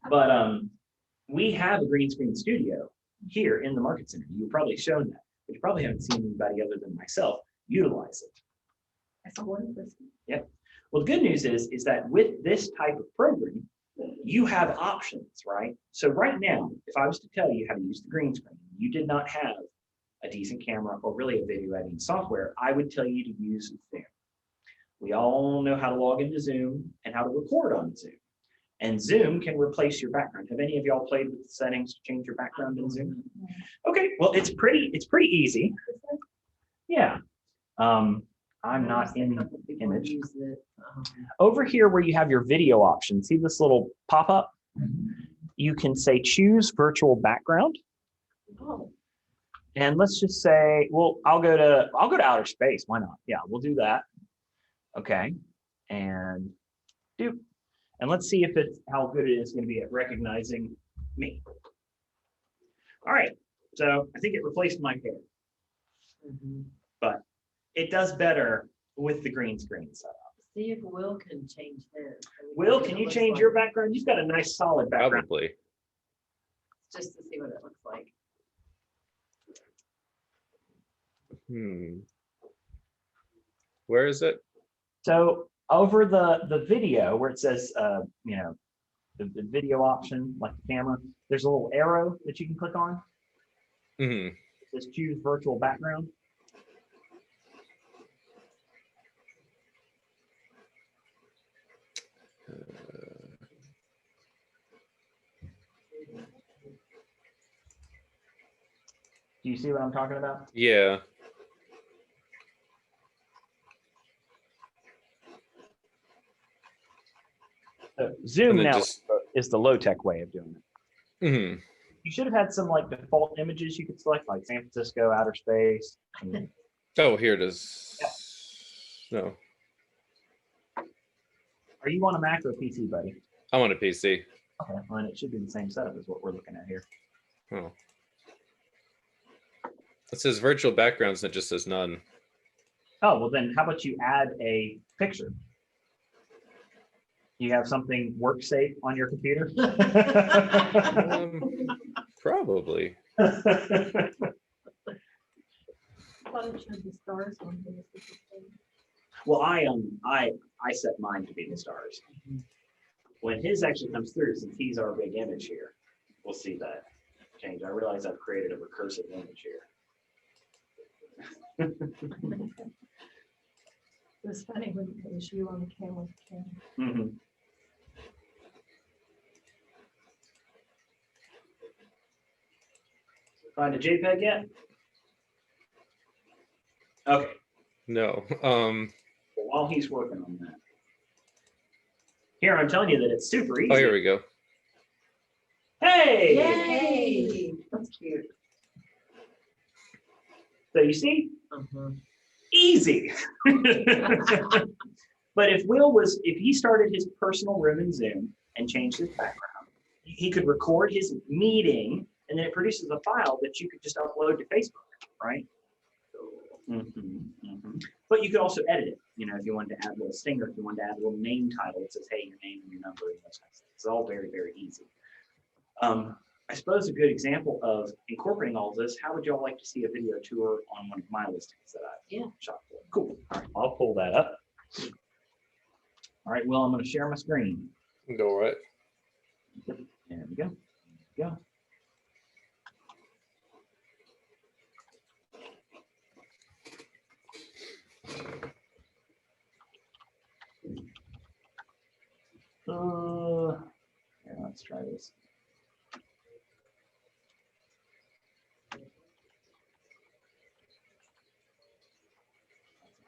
[SPEAKER 1] But we have a green screen studio here in the Market Center. You've probably shown that, but you probably haven't seen anybody other than myself utilize it.
[SPEAKER 3] I saw one person.
[SPEAKER 1] Yep. Well, the good news is that with this type of program, you have options, right? So right now, if I was to tell you how to use the green screen, you did not have a decent camera or really a video editing software, I would tell you to use Zoom. We all know how to log into Zoom and how to record on Zoom. And Zoom can replace your background. Have any of y'all played with the settings to change your background in Zoom? Okay, well, it's pretty easy. Yeah. I'm not in the image.
[SPEAKER 2] Use it.
[SPEAKER 1] Over here where you have your video option, see this little pop-up? You can say choose virtual background.
[SPEAKER 2] Oh,
[SPEAKER 1] And let's just say, well, I'll go to outer space. Why not? Yeah, we'll do that. Okay. And do. And let's see if it's how good it is going to be at recognizing me. All right. So I think it replaced my hair,
[SPEAKER 2] mhm.
[SPEAKER 1] but it does better with the green screen setup.
[SPEAKER 2] See if Will can change his.
[SPEAKER 1] Will, can you change your background? You've got a nice solid background.
[SPEAKER 4] probably.
[SPEAKER 2] Just to see what it looks like.
[SPEAKER 4] Where is it?
[SPEAKER 1] So over the video where it says, the video option, like the camera, there's a little arrow that you can click on.
[SPEAKER 4] Mhm.
[SPEAKER 1] It says choose virtual background. Do you see what I'm talking about?
[SPEAKER 4] Yeah.
[SPEAKER 1] So Zoom
[SPEAKER 4] And then
[SPEAKER 1] now
[SPEAKER 4] just-
[SPEAKER 1] is the low-tech way of doing it.
[SPEAKER 4] Mhm.
[SPEAKER 1] You should have had some like default images you could select, like San Francisco, outer space. and-
[SPEAKER 4] Oh, here it is. No,
[SPEAKER 1] Are you on a Mac or a PC, buddy?
[SPEAKER 4] I'm on a PC.
[SPEAKER 1] Okay, well, it should be the same setup as what we're looking at here.
[SPEAKER 4] Oh. It says virtual backgrounds and it just says none.
[SPEAKER 1] Oh, well then how about you add a picture? You have something work safe on your computer?
[SPEAKER 4] Probably.
[SPEAKER 3] I thought it showed the stars one. But it's the same.
[SPEAKER 1] Well, I set mine to be the stars. When his actually comes through, since he's our big image here, we'll see that change. I realize I've created a recursive image here.
[SPEAKER 3] It was funny when it was you on the camera.
[SPEAKER 1] Mm-hmm. Find a JPEG yet? Okay.
[SPEAKER 4] No.
[SPEAKER 1] Well, while he's working on that, here I'm telling you that it's super easy.
[SPEAKER 4] Oh, here we go.
[SPEAKER 1] Hey!
[SPEAKER 2] Yay! That's cute.
[SPEAKER 1] So you see,
[SPEAKER 2] Uh-huh.
[SPEAKER 1] easy. But if he started his personal room in Zoom and changed his background, he could record his meeting and then it produces a file that you could just upload to Facebook, right? But you could also edit it, if you wanted to add a little stinger, if you wanted to add a little name title that says, hey, your name and your number and those kinds of things. It's all very, very easy. I suppose a good example of incorporating all of this, how would y'all like to see a video tour on one of my listings that I've shot for? Cool. All right, I'll pull that up. All right, well, I'm going to share my screen.
[SPEAKER 4] Go right.
[SPEAKER 1] There we go. There we go. Here, let's try this.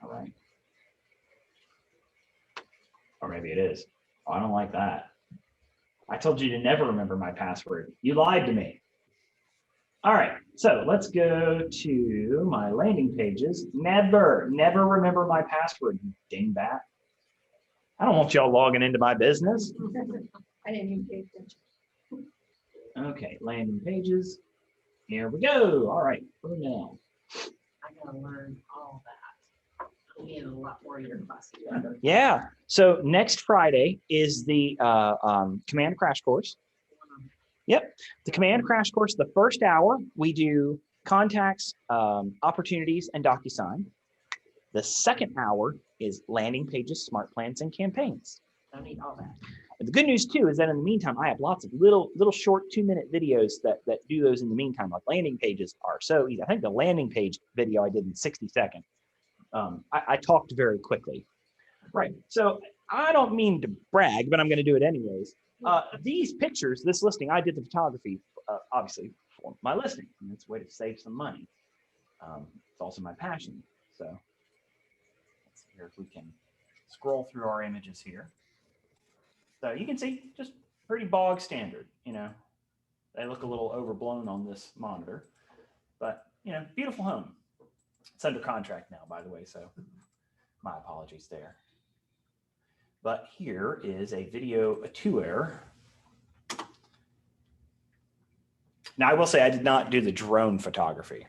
[SPEAKER 1] All right. Or maybe it is. Oh, I don't like that. I told you to never remember my password. You lied to me. All right, so let's go to my landing pages. Never remember my password, you dingbat. I don't want y'all logging into my business.
[SPEAKER 3] I didn't even pay attention.
[SPEAKER 1] Okay, landing pages. Here we go. All right, for now.
[SPEAKER 2] I gotta learn all that. I'll be in a lot more of your classes.
[SPEAKER 1] Yeah, so next Friday is the Command Crash Course. Yep, the Command Crash Course, the first hour, we do contacts, opportunities, and DocuSign. The second hour is landing pages, smart plans, and campaigns.
[SPEAKER 2] I need all that.
[SPEAKER 1] And the good news too is that in the meantime, I have lots of little short 2-minute videos that do those in the meantime. Like landing pages are so easy. I think the landing page video I did in 60 seconds. I talked very quickly. Right, so I don't mean to brag, but I'm going to do it anyways. These pictures, this listing, I did the photography, obviously, for my listing. And it's a way to save some money. It's also my passion. So let's see here if we can scroll through our images here. So you can see just pretty bog standard, They look a little overblown on this monitor. But, beautiful home. It's under contract now, by the way, so my apologies there. But here is a video tour. Now, I will say I did not do the drone photography.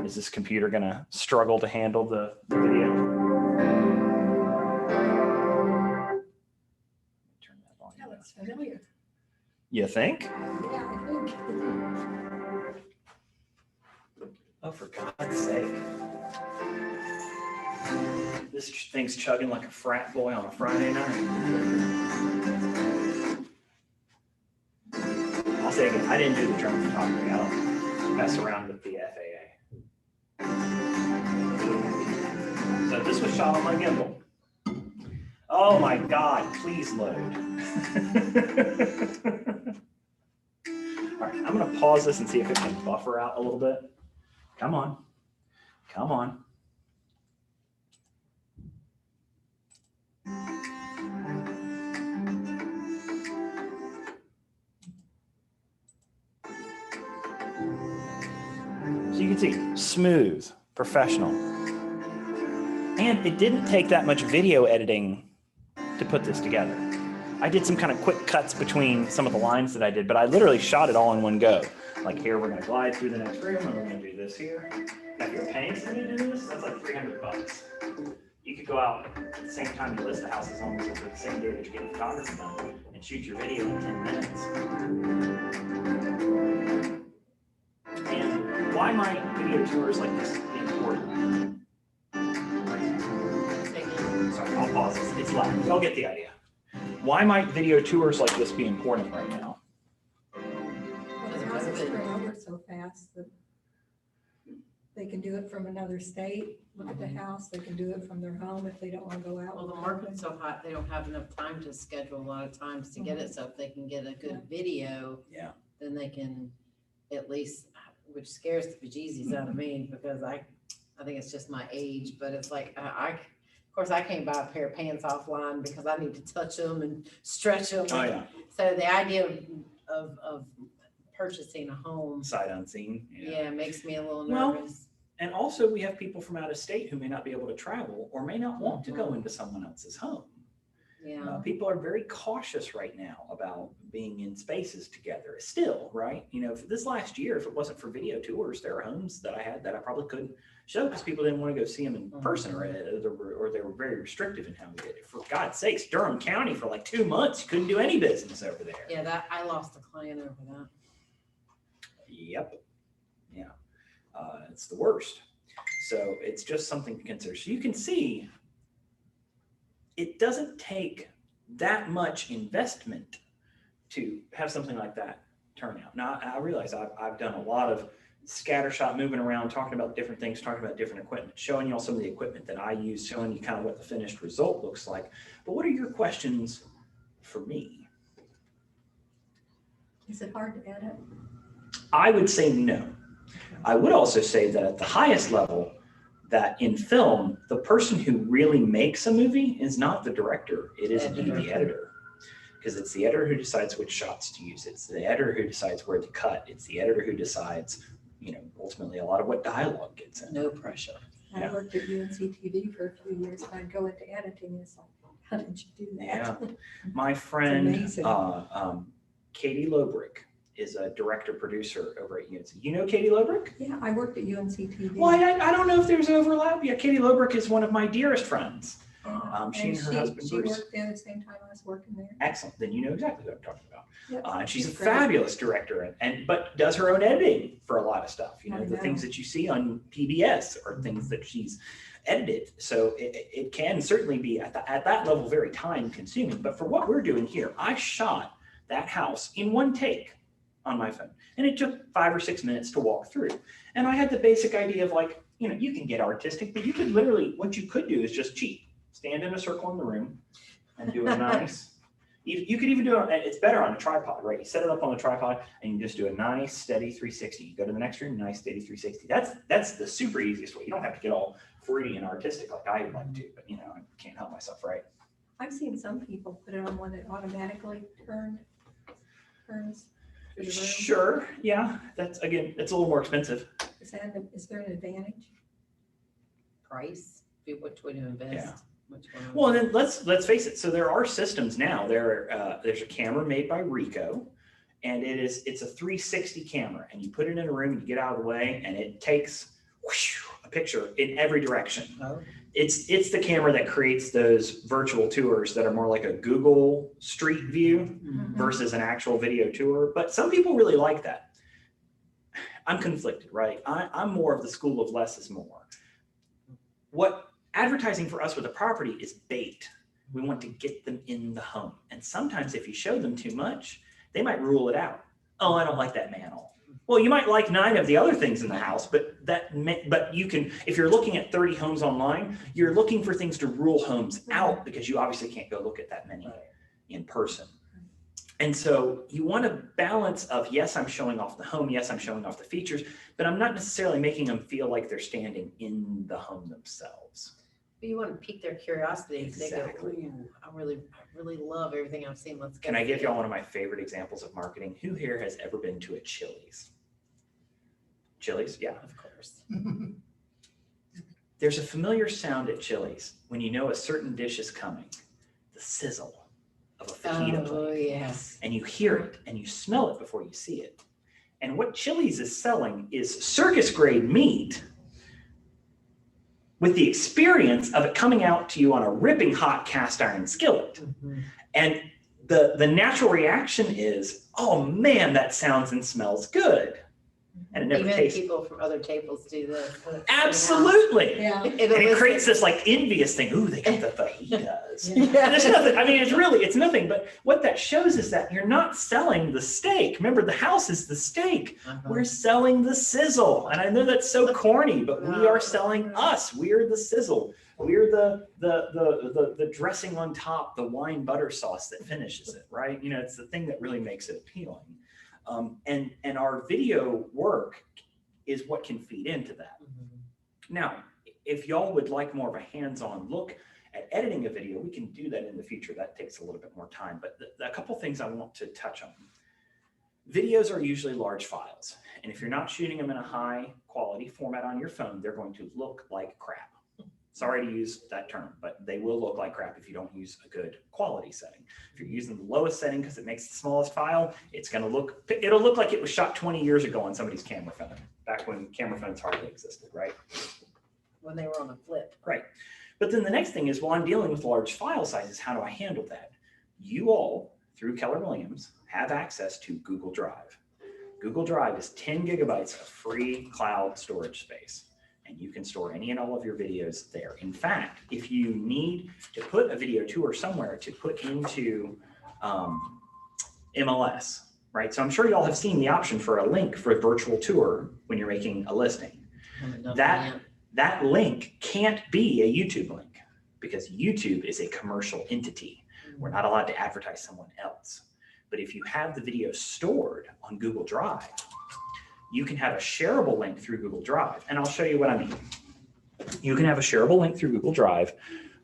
[SPEAKER 1] Is this computer going to struggle to handle the video? Turn that on.
[SPEAKER 3] That looks familiar.
[SPEAKER 1] You think?
[SPEAKER 3] Yeah, I think.
[SPEAKER 1] Oh, for God's sake. This thing's chugging like a frat boy on a Friday night. I'll say again, I didn't do the drone photography. I don't mess around with the FAA. So this was shot on my gimbal. Oh my God, please load. All right, I'm gonna pause this and see if it can buffer out a little bit. Come on, come on. So you can see, smooth, professional. And it didn't take that much video editing to put this together. I did some kind of quick cuts between some of the lines that I did, but I literally shot it all in one go. Like here, we're gonna glide through the next room, and we're gonna do this here. Now, if you're paying somebody to do this, that's like $300. You could go out at the same time you list the houses on the same day that you're getting photography done and shoot your video in 10 minutes. And why my video tours like this it's loud. Y'all get the idea. Why might video tours like this be important right now?
[SPEAKER 3] Well, the houses turn over so fast that they can do it from another state, look at the house, they can do it from their home if they don't want to go out.
[SPEAKER 2] Well, the market's so hot, they don't have enough time to schedule a lot of times to get it. So if they can get a good video,
[SPEAKER 1] Yeah.
[SPEAKER 2] then they can at least, which scares the bejesus out of me because I think it's just my age, but it's like, of course, I can't buy a pair of pants offline because I need to touch them and stretch them.
[SPEAKER 1] Oh, yeah.
[SPEAKER 2] So the idea of purchasing a home,
[SPEAKER 1] Sight unseen.
[SPEAKER 2] yeah, makes me a little
[SPEAKER 1] Well,
[SPEAKER 2] nervous.
[SPEAKER 1] And also we have people from out of state who may not be able to travel or may not want to go into someone else's home.
[SPEAKER 2] Yeah.
[SPEAKER 1] People are very cautious right now about being in spaces together still, right? For this last year, if it wasn't for video tours, there are homes that I had that I probably couldn't show because people didn't want to go see them in person or they were very restrictive in how we did it. For God's sakes, Durham County for like 2 months, you couldn't do any business over there.
[SPEAKER 2] Yeah, that I lost a client over that.
[SPEAKER 1] Yep. Yeah. It's the worst. So it's just something to consider. So you can see it doesn't take that much investment to have something like that turn out. Now, I realize I've done a lot of scattershot moving around, talking about different things, talking about different equipment, showing y'all some of the equipment that I use, showing you kind of what the finished result looks like. But what are your questions for me?
[SPEAKER 3] Is it hard to edit?
[SPEAKER 1] I would say no. I would also say that at the highest level, that in film, the person who really makes a movie is not the director, it is indeed the editor. Because it's the editor who decides which shots to use. It's the editor who decides where to cut. It's the editor who decides, ultimately a lot of what dialogue gets in.
[SPEAKER 2] No pressure.
[SPEAKER 3] I worked at UNC-TV for a few years, and I'd go into editing, and it's like, how did you do that?
[SPEAKER 1] Yeah. My friend,
[SPEAKER 3] amazing.
[SPEAKER 1] Katie Lobrick is a director producer over at UNC. You know Katie Lobrick?
[SPEAKER 3] Yeah, I worked at UNC-TV.
[SPEAKER 1] Well, I don't know if there's overlap. Yeah, Katie Lobrick is one of my dearest friends. She and her husband
[SPEAKER 3] She
[SPEAKER 1] Bruce.
[SPEAKER 3] worked there the same time I was working there.
[SPEAKER 1] Excellent. Then you know exactly what I'm talking about.
[SPEAKER 3] Yep.
[SPEAKER 1] And she's a
[SPEAKER 3] great.
[SPEAKER 1] fabulous director but does her own editing for a lot of stuff.
[SPEAKER 3] I
[SPEAKER 1] The
[SPEAKER 3] know.
[SPEAKER 1] things that you see on PBS are things that she's edited. So it can certainly be at that level very time consuming. But for what we're doing here, I shot that house in one take on my phone. And it took 5 or 6 minutes to walk through. And I had the basic idea of you can get artistic, but you could literally, what you could do is just cheat. Stand in a circle in the room and do a nice, you could even do it's better on a tripod, right? You set it up on a tripod and you just do a nice steady 360. You go to the next room, nice steady 360. That's the super easiest way. You don't have to get all fruity and artistic like I like to, but I can't help myself, right?
[SPEAKER 3] I've seen some people put it on one that automatically turns through the room.
[SPEAKER 1] Sure, yeah. It's a little more expensive.
[SPEAKER 3] Is there an advantage?
[SPEAKER 2] Price, which way to invest.
[SPEAKER 1] Yeah.
[SPEAKER 2] Which one?
[SPEAKER 1] Well, and then let's face it. So there are systems now. There's a camera made by Ricoh, and it's a 360 camera, and you put it in a room, and you get out of the way, and it takes a picture in every direction.
[SPEAKER 2] Oh.
[SPEAKER 1] It's the camera that creates those virtual tours that are more like a Google Street View versus an actual video tour. But some people really like that. I'm conflicted, right? I'm more of the school of less is more. What advertising for us with a property is bait. We want to get them in the home. And sometimes if you show them too much, they might rule it out. Oh, I don't like that mantle. Well, you might like 9 of the other things in the house, but you can, if you're looking at 30 homes online, you're looking for things to rule homes out because you obviously can't go look at that many in person. And so you want a balance of, yes, I'm showing off the home. Yes, I'm showing off the features, but I'm not necessarily making them feel like they're standing in the home themselves.
[SPEAKER 2] But you want to pique their curiosity.
[SPEAKER 1] Exactly.
[SPEAKER 2] They go, ooh, I really love everything I've seen. Let's go.
[SPEAKER 1] Can I give y'all one of my favorite examples of marketing? Who here has ever been to a Chili's? Chili's, yeah.
[SPEAKER 2] Of course.
[SPEAKER 1] There's a familiar sound at Chili's when you know a certain dish is coming. The sizzle of a fajita
[SPEAKER 2] Oh,
[SPEAKER 1] plate.
[SPEAKER 2] yes.
[SPEAKER 1] And you hear it and you smell it before you see it. And what Chili's is selling is circus grade meat with the experience of it coming out to you on a ripping hot cast iron skillet.
[SPEAKER 2] Mm-hmm.
[SPEAKER 1] And the natural reaction is, oh man, that sounds and smells good. And it never
[SPEAKER 2] Even
[SPEAKER 1] tastes.
[SPEAKER 2] people from other tables do this.
[SPEAKER 1] Absolutely.
[SPEAKER 3] Yeah.
[SPEAKER 1] And it creates this like envious thing. Ooh, they got the fajitas.
[SPEAKER 3] Yeah.
[SPEAKER 1] And there's nothing, I mean, it's nothing, but what that shows is that you're not selling the steak. Remember, the house is the steak. We're selling the sizzle. And I know that's so corny, but we are selling us. We're the sizzle. We're the dressing on top, the wine butter sauce that finishes it, right? You know, it's the thing that really makes it appealing. And our video work is what can feed into that. Now, if y'all would like more of a hands-on look at editing a video, we can do that in the future. That takes a little bit more time, but a couple things I want to touch on. Videos are usually large files, and if you're not shooting them in a high quality format on your phone, they're going to look like crap. Sorry to use that term, but they will look like crap if you don't use a good quality setting. If you're using the lowest setting because it makes the smallest file, it'll look like it was shot 20 years ago on somebody's camera phone, back when camera phones hardly existed, right?
[SPEAKER 2] When they were on a flip.
[SPEAKER 1] Right. But then the next thing is, well, I'm dealing with large file sizes. How do I handle that? You all, through Keller Williams, have access to Google Drive. Google Drive is 10 gigabytes of free cloud storage space, and you can store any and all of your videos there. In fact, if you need to put a video tour somewhere to put into MLS, right? So I'm sure y'all have seen the option for a link for a virtual tour when you're making a listing. That link can't be a YouTube link because YouTube is a commercial entity. We're not allowed to advertise someone else. But if you have the video stored on Google Drive, you can have a shareable link through Google Drive. And I'll show you what I mean. You can have a shareable link through Google Drive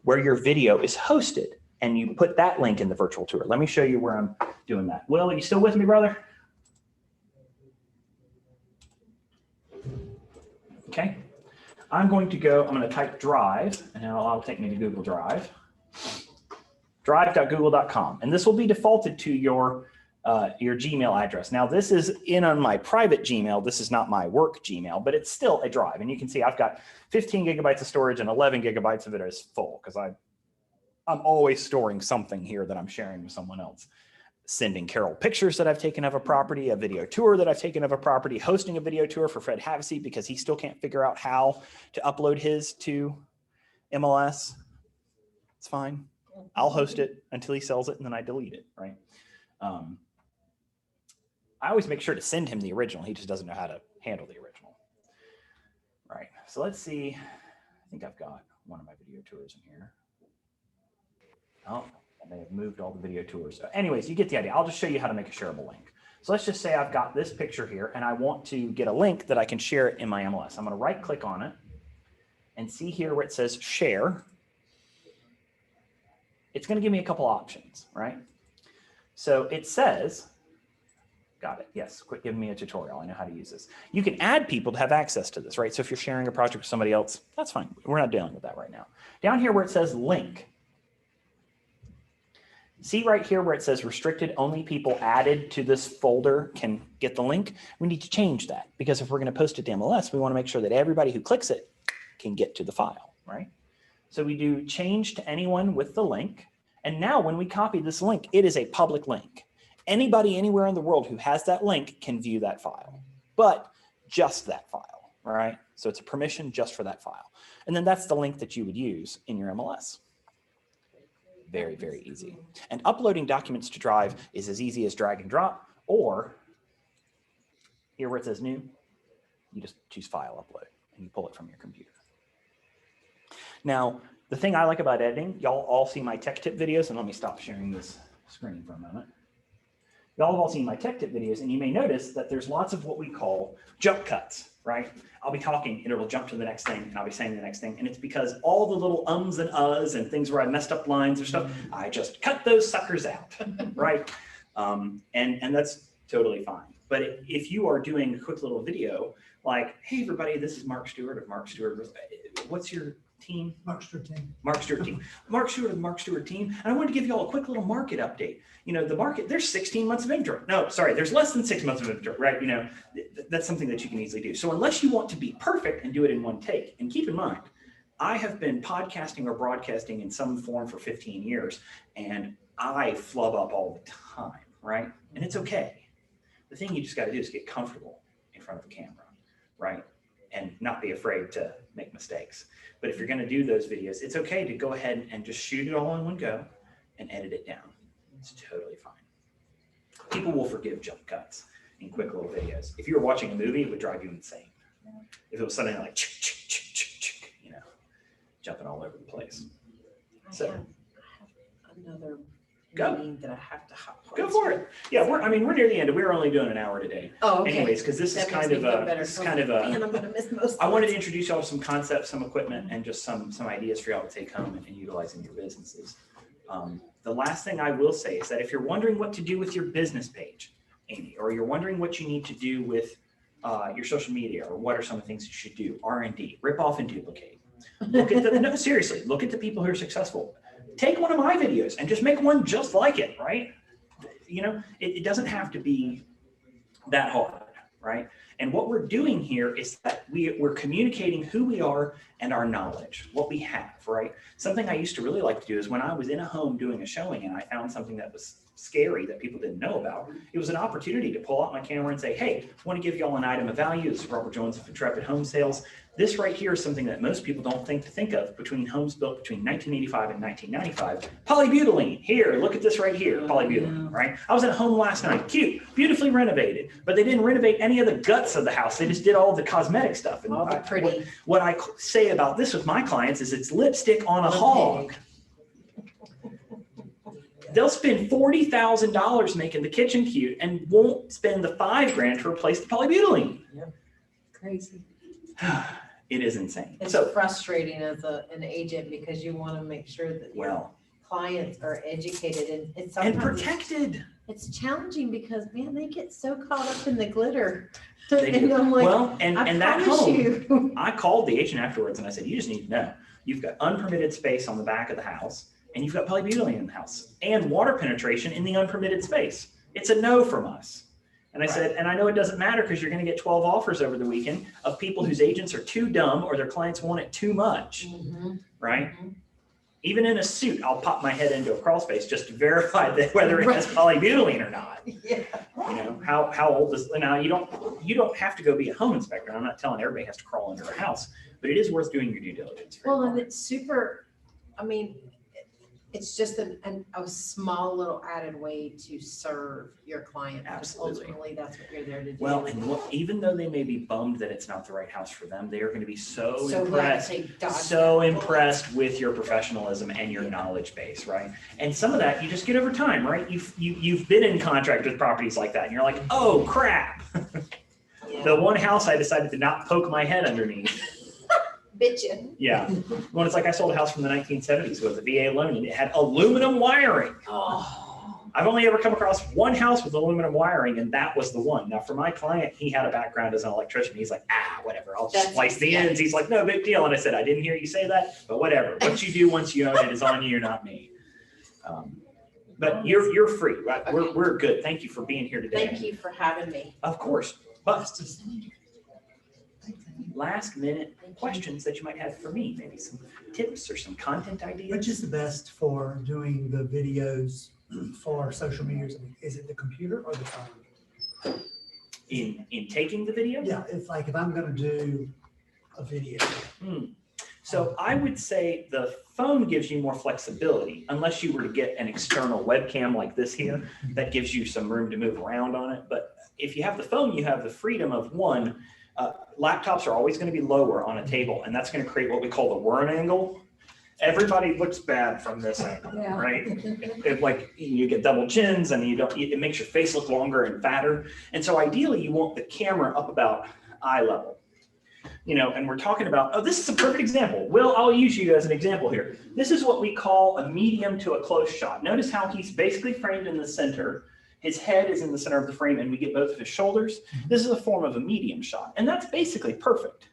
[SPEAKER 1] where your video is hosted, and you put that link in the virtual tour. Let me show you where I'm doing that. Will, are you still with me, brother? Okay. I'm going to type Drive, and it'll take me to Google Drive. Drive.google.com. And this will be defaulted to your Gmail address. Now, this is in on my private Gmail. This is not my work Gmail, but it's still a drive. And you can see I've got 15 gigabytes of storage and 11 gigabytes of it is full because I'm always storing something here that I'm sharing with someone else. Sending Carol pictures that I've taken of a property, a video tour that I've taken of a property, hosting a video tour for Fred Havasey because he still can't figure out how to upload his to MLS. It's fine. I'll host it until he sells it and then I delete it, right? I always make sure to send him the original. He just doesn't know how to handle the original. Right. So let's see. I think I've got one of my video tours in here. Oh, I may have moved all the video tours. So anyways, you get the idea. I'll just show you how to make a shareable link. So let's just say I've got this picture here and I want to get a link that I can share it in my MLS. I'm going to right click on it and see here where it says share. It's going to give me a couple options, right? So it says, got it. Yes. Quit giving me a tutorial. I know how to use this. You can add people to have access to this, right? So if you're sharing a project with somebody else, that's fine. We're not dealing with that right now. Down here where it says link. See right here where it says restricted, only people added to this folder can get the link. We need to change that because if we're going to post it to MLS, we want to make sure that everybody who clicks it can get to the file, right? So we do change to anyone with the link. And now when we copy this link, it is a public link. Anybody anywhere in the world who has that link can view that file, but just that file, right? So it's a permission just for that file. And then that's the link that you would use in your MLS. Very, very easy. And uploading documents to Drive is as easy as drag and drop, or here where it says new, you just choose file upload and you pull it from your computer. Now, the thing I like about editing, y'all all see my tech tip videos, and let me stop sharing this screen for a moment. Y'all have all seen my tech tip videos, and you may notice that there's lots of what we call jump cuts, right? I'll be talking and it'll jump to the next thing and I'll be saying the next thing. And it's because all the little ums and uhs and things where I messed up lines or stuff, I just cut those suckers out, right? And that's totally fine. But if you are doing a quick little video, like, hey everybody, this is Mark Stewart of Mark Stewart. What's your team?
[SPEAKER 5] Mark Stewart team.
[SPEAKER 1] Mark Stewart team. Mark Stewart of the Mark Stewart team. And I wanted to give you all a quick little market update. You know, the market, there's 16 months of inventory. No, sorry, there's less than 6 months of inventory, right? You know, that's something that you can easily do. So unless you want to be perfect and do it in one take, and keep in mind, I have been podcasting or broadcasting in some form for 15 years, and I flub up all the time, right? And it's okay. The thing you just got to do is get comfortable in front of a camera, right? And not be afraid to make mistakes. But if you're going to do those videos, it's okay to go ahead and just shoot it all in one go and edit it down. It's totally fine. People will forgive jump cuts in quick little videos. If you were watching a movie, it would drive you insane. If it was something like, you know, jumping all over the place. So
[SPEAKER 2] I have another
[SPEAKER 1] Go.
[SPEAKER 2] meeting that I have to hop on.
[SPEAKER 1] go for it. Yeah, we're near the end. We're only doing an hour today.
[SPEAKER 2] Oh, okay.
[SPEAKER 1] Anyways, because this is
[SPEAKER 2] That makes
[SPEAKER 1] kind
[SPEAKER 2] me
[SPEAKER 1] of
[SPEAKER 2] feel
[SPEAKER 1] a,
[SPEAKER 2] better.
[SPEAKER 1] this is kind of a,
[SPEAKER 2] Man, I'm gonna miss most
[SPEAKER 1] I
[SPEAKER 2] of
[SPEAKER 1] wanted to
[SPEAKER 2] it.
[SPEAKER 1] introduce y'all to some concepts, some equipment, and just some ideas for y'all to take home and utilize in your businesses. The last thing I will say is that if you're wondering what to do with your business page, Amy, or you're wondering what you need to do with your social media, or what are some of the things you should do, R&D, rip off and duplicate. Look at the, no, seriously, look at the people who are successful. Take one of my videos and just make one just like it, right? You know, it doesn't have to be that hard, right? And what we're doing here is that we're communicating who we are and our knowledge, what we have, right? Something I used to really like to do is when I was in a home doing a showing and I found something that was scary that people didn't know about, it was an opportunity to pull out my camera and say, hey, I want to give y'all an item of value. This is Robert Jones of Intrepid Home Sales. This right here is something that most people don't think of between homes built between 1985 and 1995. Polybutylene, here, look at this right here, polybutylene, right? I was at home last night, cute, beautifully renovated, but they didn't renovate any of the guts of the house. They just did all the cosmetic stuff. And
[SPEAKER 2] All the pretty.
[SPEAKER 1] what I say about this with my clients is it's lipstick on a hog. They'll spend $40,000 making the kitchen cute and won't spend the $5,000 to replace the polybutylene.
[SPEAKER 3] Crazy.
[SPEAKER 1] It is insane.
[SPEAKER 2] It's
[SPEAKER 1] So,
[SPEAKER 2] frustrating as an agent because you want to make sure that your
[SPEAKER 1] well,
[SPEAKER 2] clients are educated and it's
[SPEAKER 1] and
[SPEAKER 2] sometimes
[SPEAKER 1] protected.
[SPEAKER 2] it's challenging because man, they get so caught up in the glitter.
[SPEAKER 1] They
[SPEAKER 2] And
[SPEAKER 1] do.
[SPEAKER 2] I'm like,
[SPEAKER 1] Well,
[SPEAKER 2] I
[SPEAKER 1] and that
[SPEAKER 2] promise
[SPEAKER 1] home,
[SPEAKER 2] you.
[SPEAKER 1] I called the agent afterwards and I said, you just need to know, you've got unpermitted space on the back of the house and you've got polybutylene in the house and water penetration in the unpermitted space. It's a no from us. And I said, and I know it doesn't matter because you're going to get 12 offers over the weekend of people whose agents are too dumb or their clients want it too much, right? Even in a suit, I'll pop my head into a crawl space just to verify that whether it has polybutylene or not.
[SPEAKER 2] Yeah.
[SPEAKER 1] You know, how old is, now you don't have to go be a home inspector. I'm not telling everybody has to crawl under a house, but it is worth doing your due diligence.
[SPEAKER 2] Well, and it's super, I mean, it's just a small little added way to serve your client. Because
[SPEAKER 1] Absolutely.
[SPEAKER 2] ultimately, that's what you're there to do.
[SPEAKER 1] Well, and even though they may be bummed that it's not the right house for them, they are going to be so
[SPEAKER 2] So glad
[SPEAKER 1] impressed,
[SPEAKER 2] they dodged
[SPEAKER 1] so
[SPEAKER 2] that bullet.
[SPEAKER 1] impressed with your professionalism and your knowledge base, right? And some of that you just get over time, right? You've been in contract with properties like that, and you're like, oh crap,
[SPEAKER 2] Yeah.
[SPEAKER 1] the one house I decided to not poke my head underneath.
[SPEAKER 2] Bitchin'.
[SPEAKER 1] Yeah, well, it's like I sold a house from the 1970s with a VA loan, and it had aluminum wiring.
[SPEAKER 2] Oh.
[SPEAKER 1] I've only ever come across one house with aluminum wiring, and that was the one. Now, for my client, he had a background as an electrician. He's like, whatever, I'll just splice the ends. He's like, no big deal. And I said, I didn't hear you say that, but whatever. What you do once you own it is on you, not me. But you're free, right?
[SPEAKER 2] Okay.
[SPEAKER 1] We're good. Thank you for being here today.
[SPEAKER 2] Thank you for having me.
[SPEAKER 1] Of course. But last minute questions that you might have for me, maybe some tips or some content ideas.
[SPEAKER 5] Which is the best for doing the videos for social media? Is it the computer or the phone?
[SPEAKER 1] In taking the video?
[SPEAKER 5] Yeah, if I'm gonna do a video.
[SPEAKER 1] So I would say the phone gives you more flexibility unless you were to get an external webcam like this here that gives you some room to move around on it. But if you have the phone, you have the freedom of laptops are always going to be lower on a table, and that's going to create what we call the Wern angle. Everybody looks bad from this angle,
[SPEAKER 3] Yeah.
[SPEAKER 1] right? It, like you get double chins, and it makes your face look longer and fatter. And so ideally, you want the camera up about eye level. You know, and we're talking about, this is a perfect example. Will, I'll use you as an example here. This is what we call a medium to a close shot. Notice how he's basically framed in the center. His head is in the center of the frame, and we get both of his shoulders. This is a form of a medium shot, and that's basically perfect.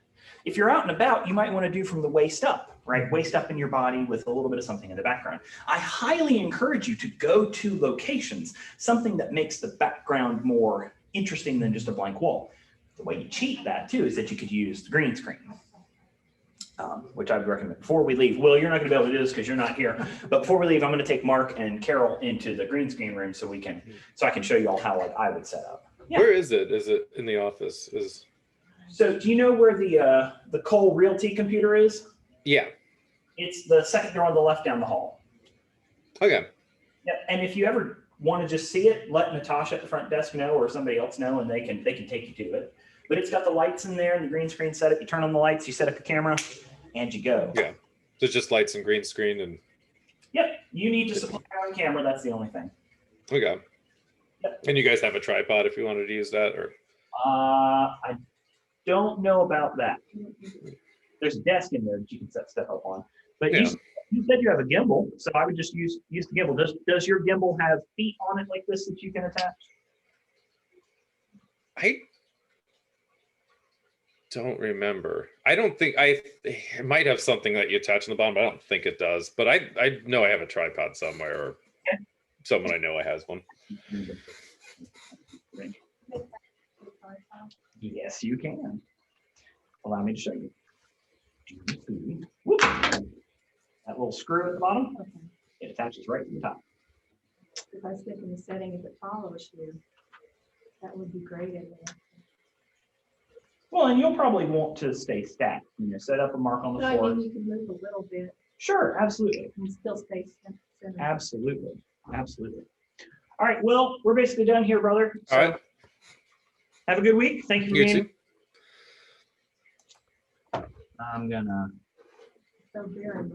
[SPEAKER 1] If you're out and about, you might want to do from the waist up, right? Waist up in your body with a little bit of something in the background. I highly encourage you to go to locations, something that makes the background more interesting than just a blank wall. The way you cheat that too is that you could use the green screen, which I would recommend. Before we leave, Will, you're not going to be able to do this because you're not here. But before we leave, I'm going to take Mark and Carol into the green screen room so I can show you all how I would set up. Yeah.
[SPEAKER 4] Where is it? Is it in the office?
[SPEAKER 1] So do you know where the Cole Realty computer is?
[SPEAKER 4] Yeah.
[SPEAKER 1] It's the second door on the left down the hall.
[SPEAKER 4] Okay.
[SPEAKER 1] Yeah, and if you ever want to just see it, let Natasha at the front desk know or somebody else know, and they can take you to it. But it's got the lights in there and the green screen setup. You turn on the lights, you set up the camera, and you go.
[SPEAKER 4] Yeah. So it's just lights and green screen and.
[SPEAKER 1] Yep, you need to supply your own camera. That's the only thing.
[SPEAKER 4] Okay.
[SPEAKER 1] Yep.
[SPEAKER 4] And you guys have a tripod if you wanted to use that, or?
[SPEAKER 1] I don't know about that. There's a desk in there that you can set stuff up on. But
[SPEAKER 4] Yeah.
[SPEAKER 1] you said you have a gimbal, so I would just use the gimbal. Does your gimbal have feet on it like this that you can attach?
[SPEAKER 4] I don't remember. I don't think it might have something that you attach on the bottom, but I don't think it does. But I know I have a tripod somewhere, or
[SPEAKER 1] Okay.
[SPEAKER 4] someone I know has one.
[SPEAKER 1] Yes, you can. Allow me to show you. Whoop. That little screw at the bottom, it attaches right to the top.
[SPEAKER 3] If I was thinking the setting, if it follows you, that would be great in there.
[SPEAKER 1] Well, and you'll probably want to stay stacked. Set up a mark on the
[SPEAKER 3] But I
[SPEAKER 1] floor.
[SPEAKER 3] mean, you can move a little bit
[SPEAKER 1] Sure, absolutely.
[SPEAKER 3] and still stay centered.
[SPEAKER 1] Absolutely. Absolutely. All right. Well, we're basically done here, brother. So
[SPEAKER 4] All right.
[SPEAKER 1] have a good week. Thank you for
[SPEAKER 4] You
[SPEAKER 1] being.
[SPEAKER 4] too.
[SPEAKER 1] I'm gonna.
[SPEAKER 3] So very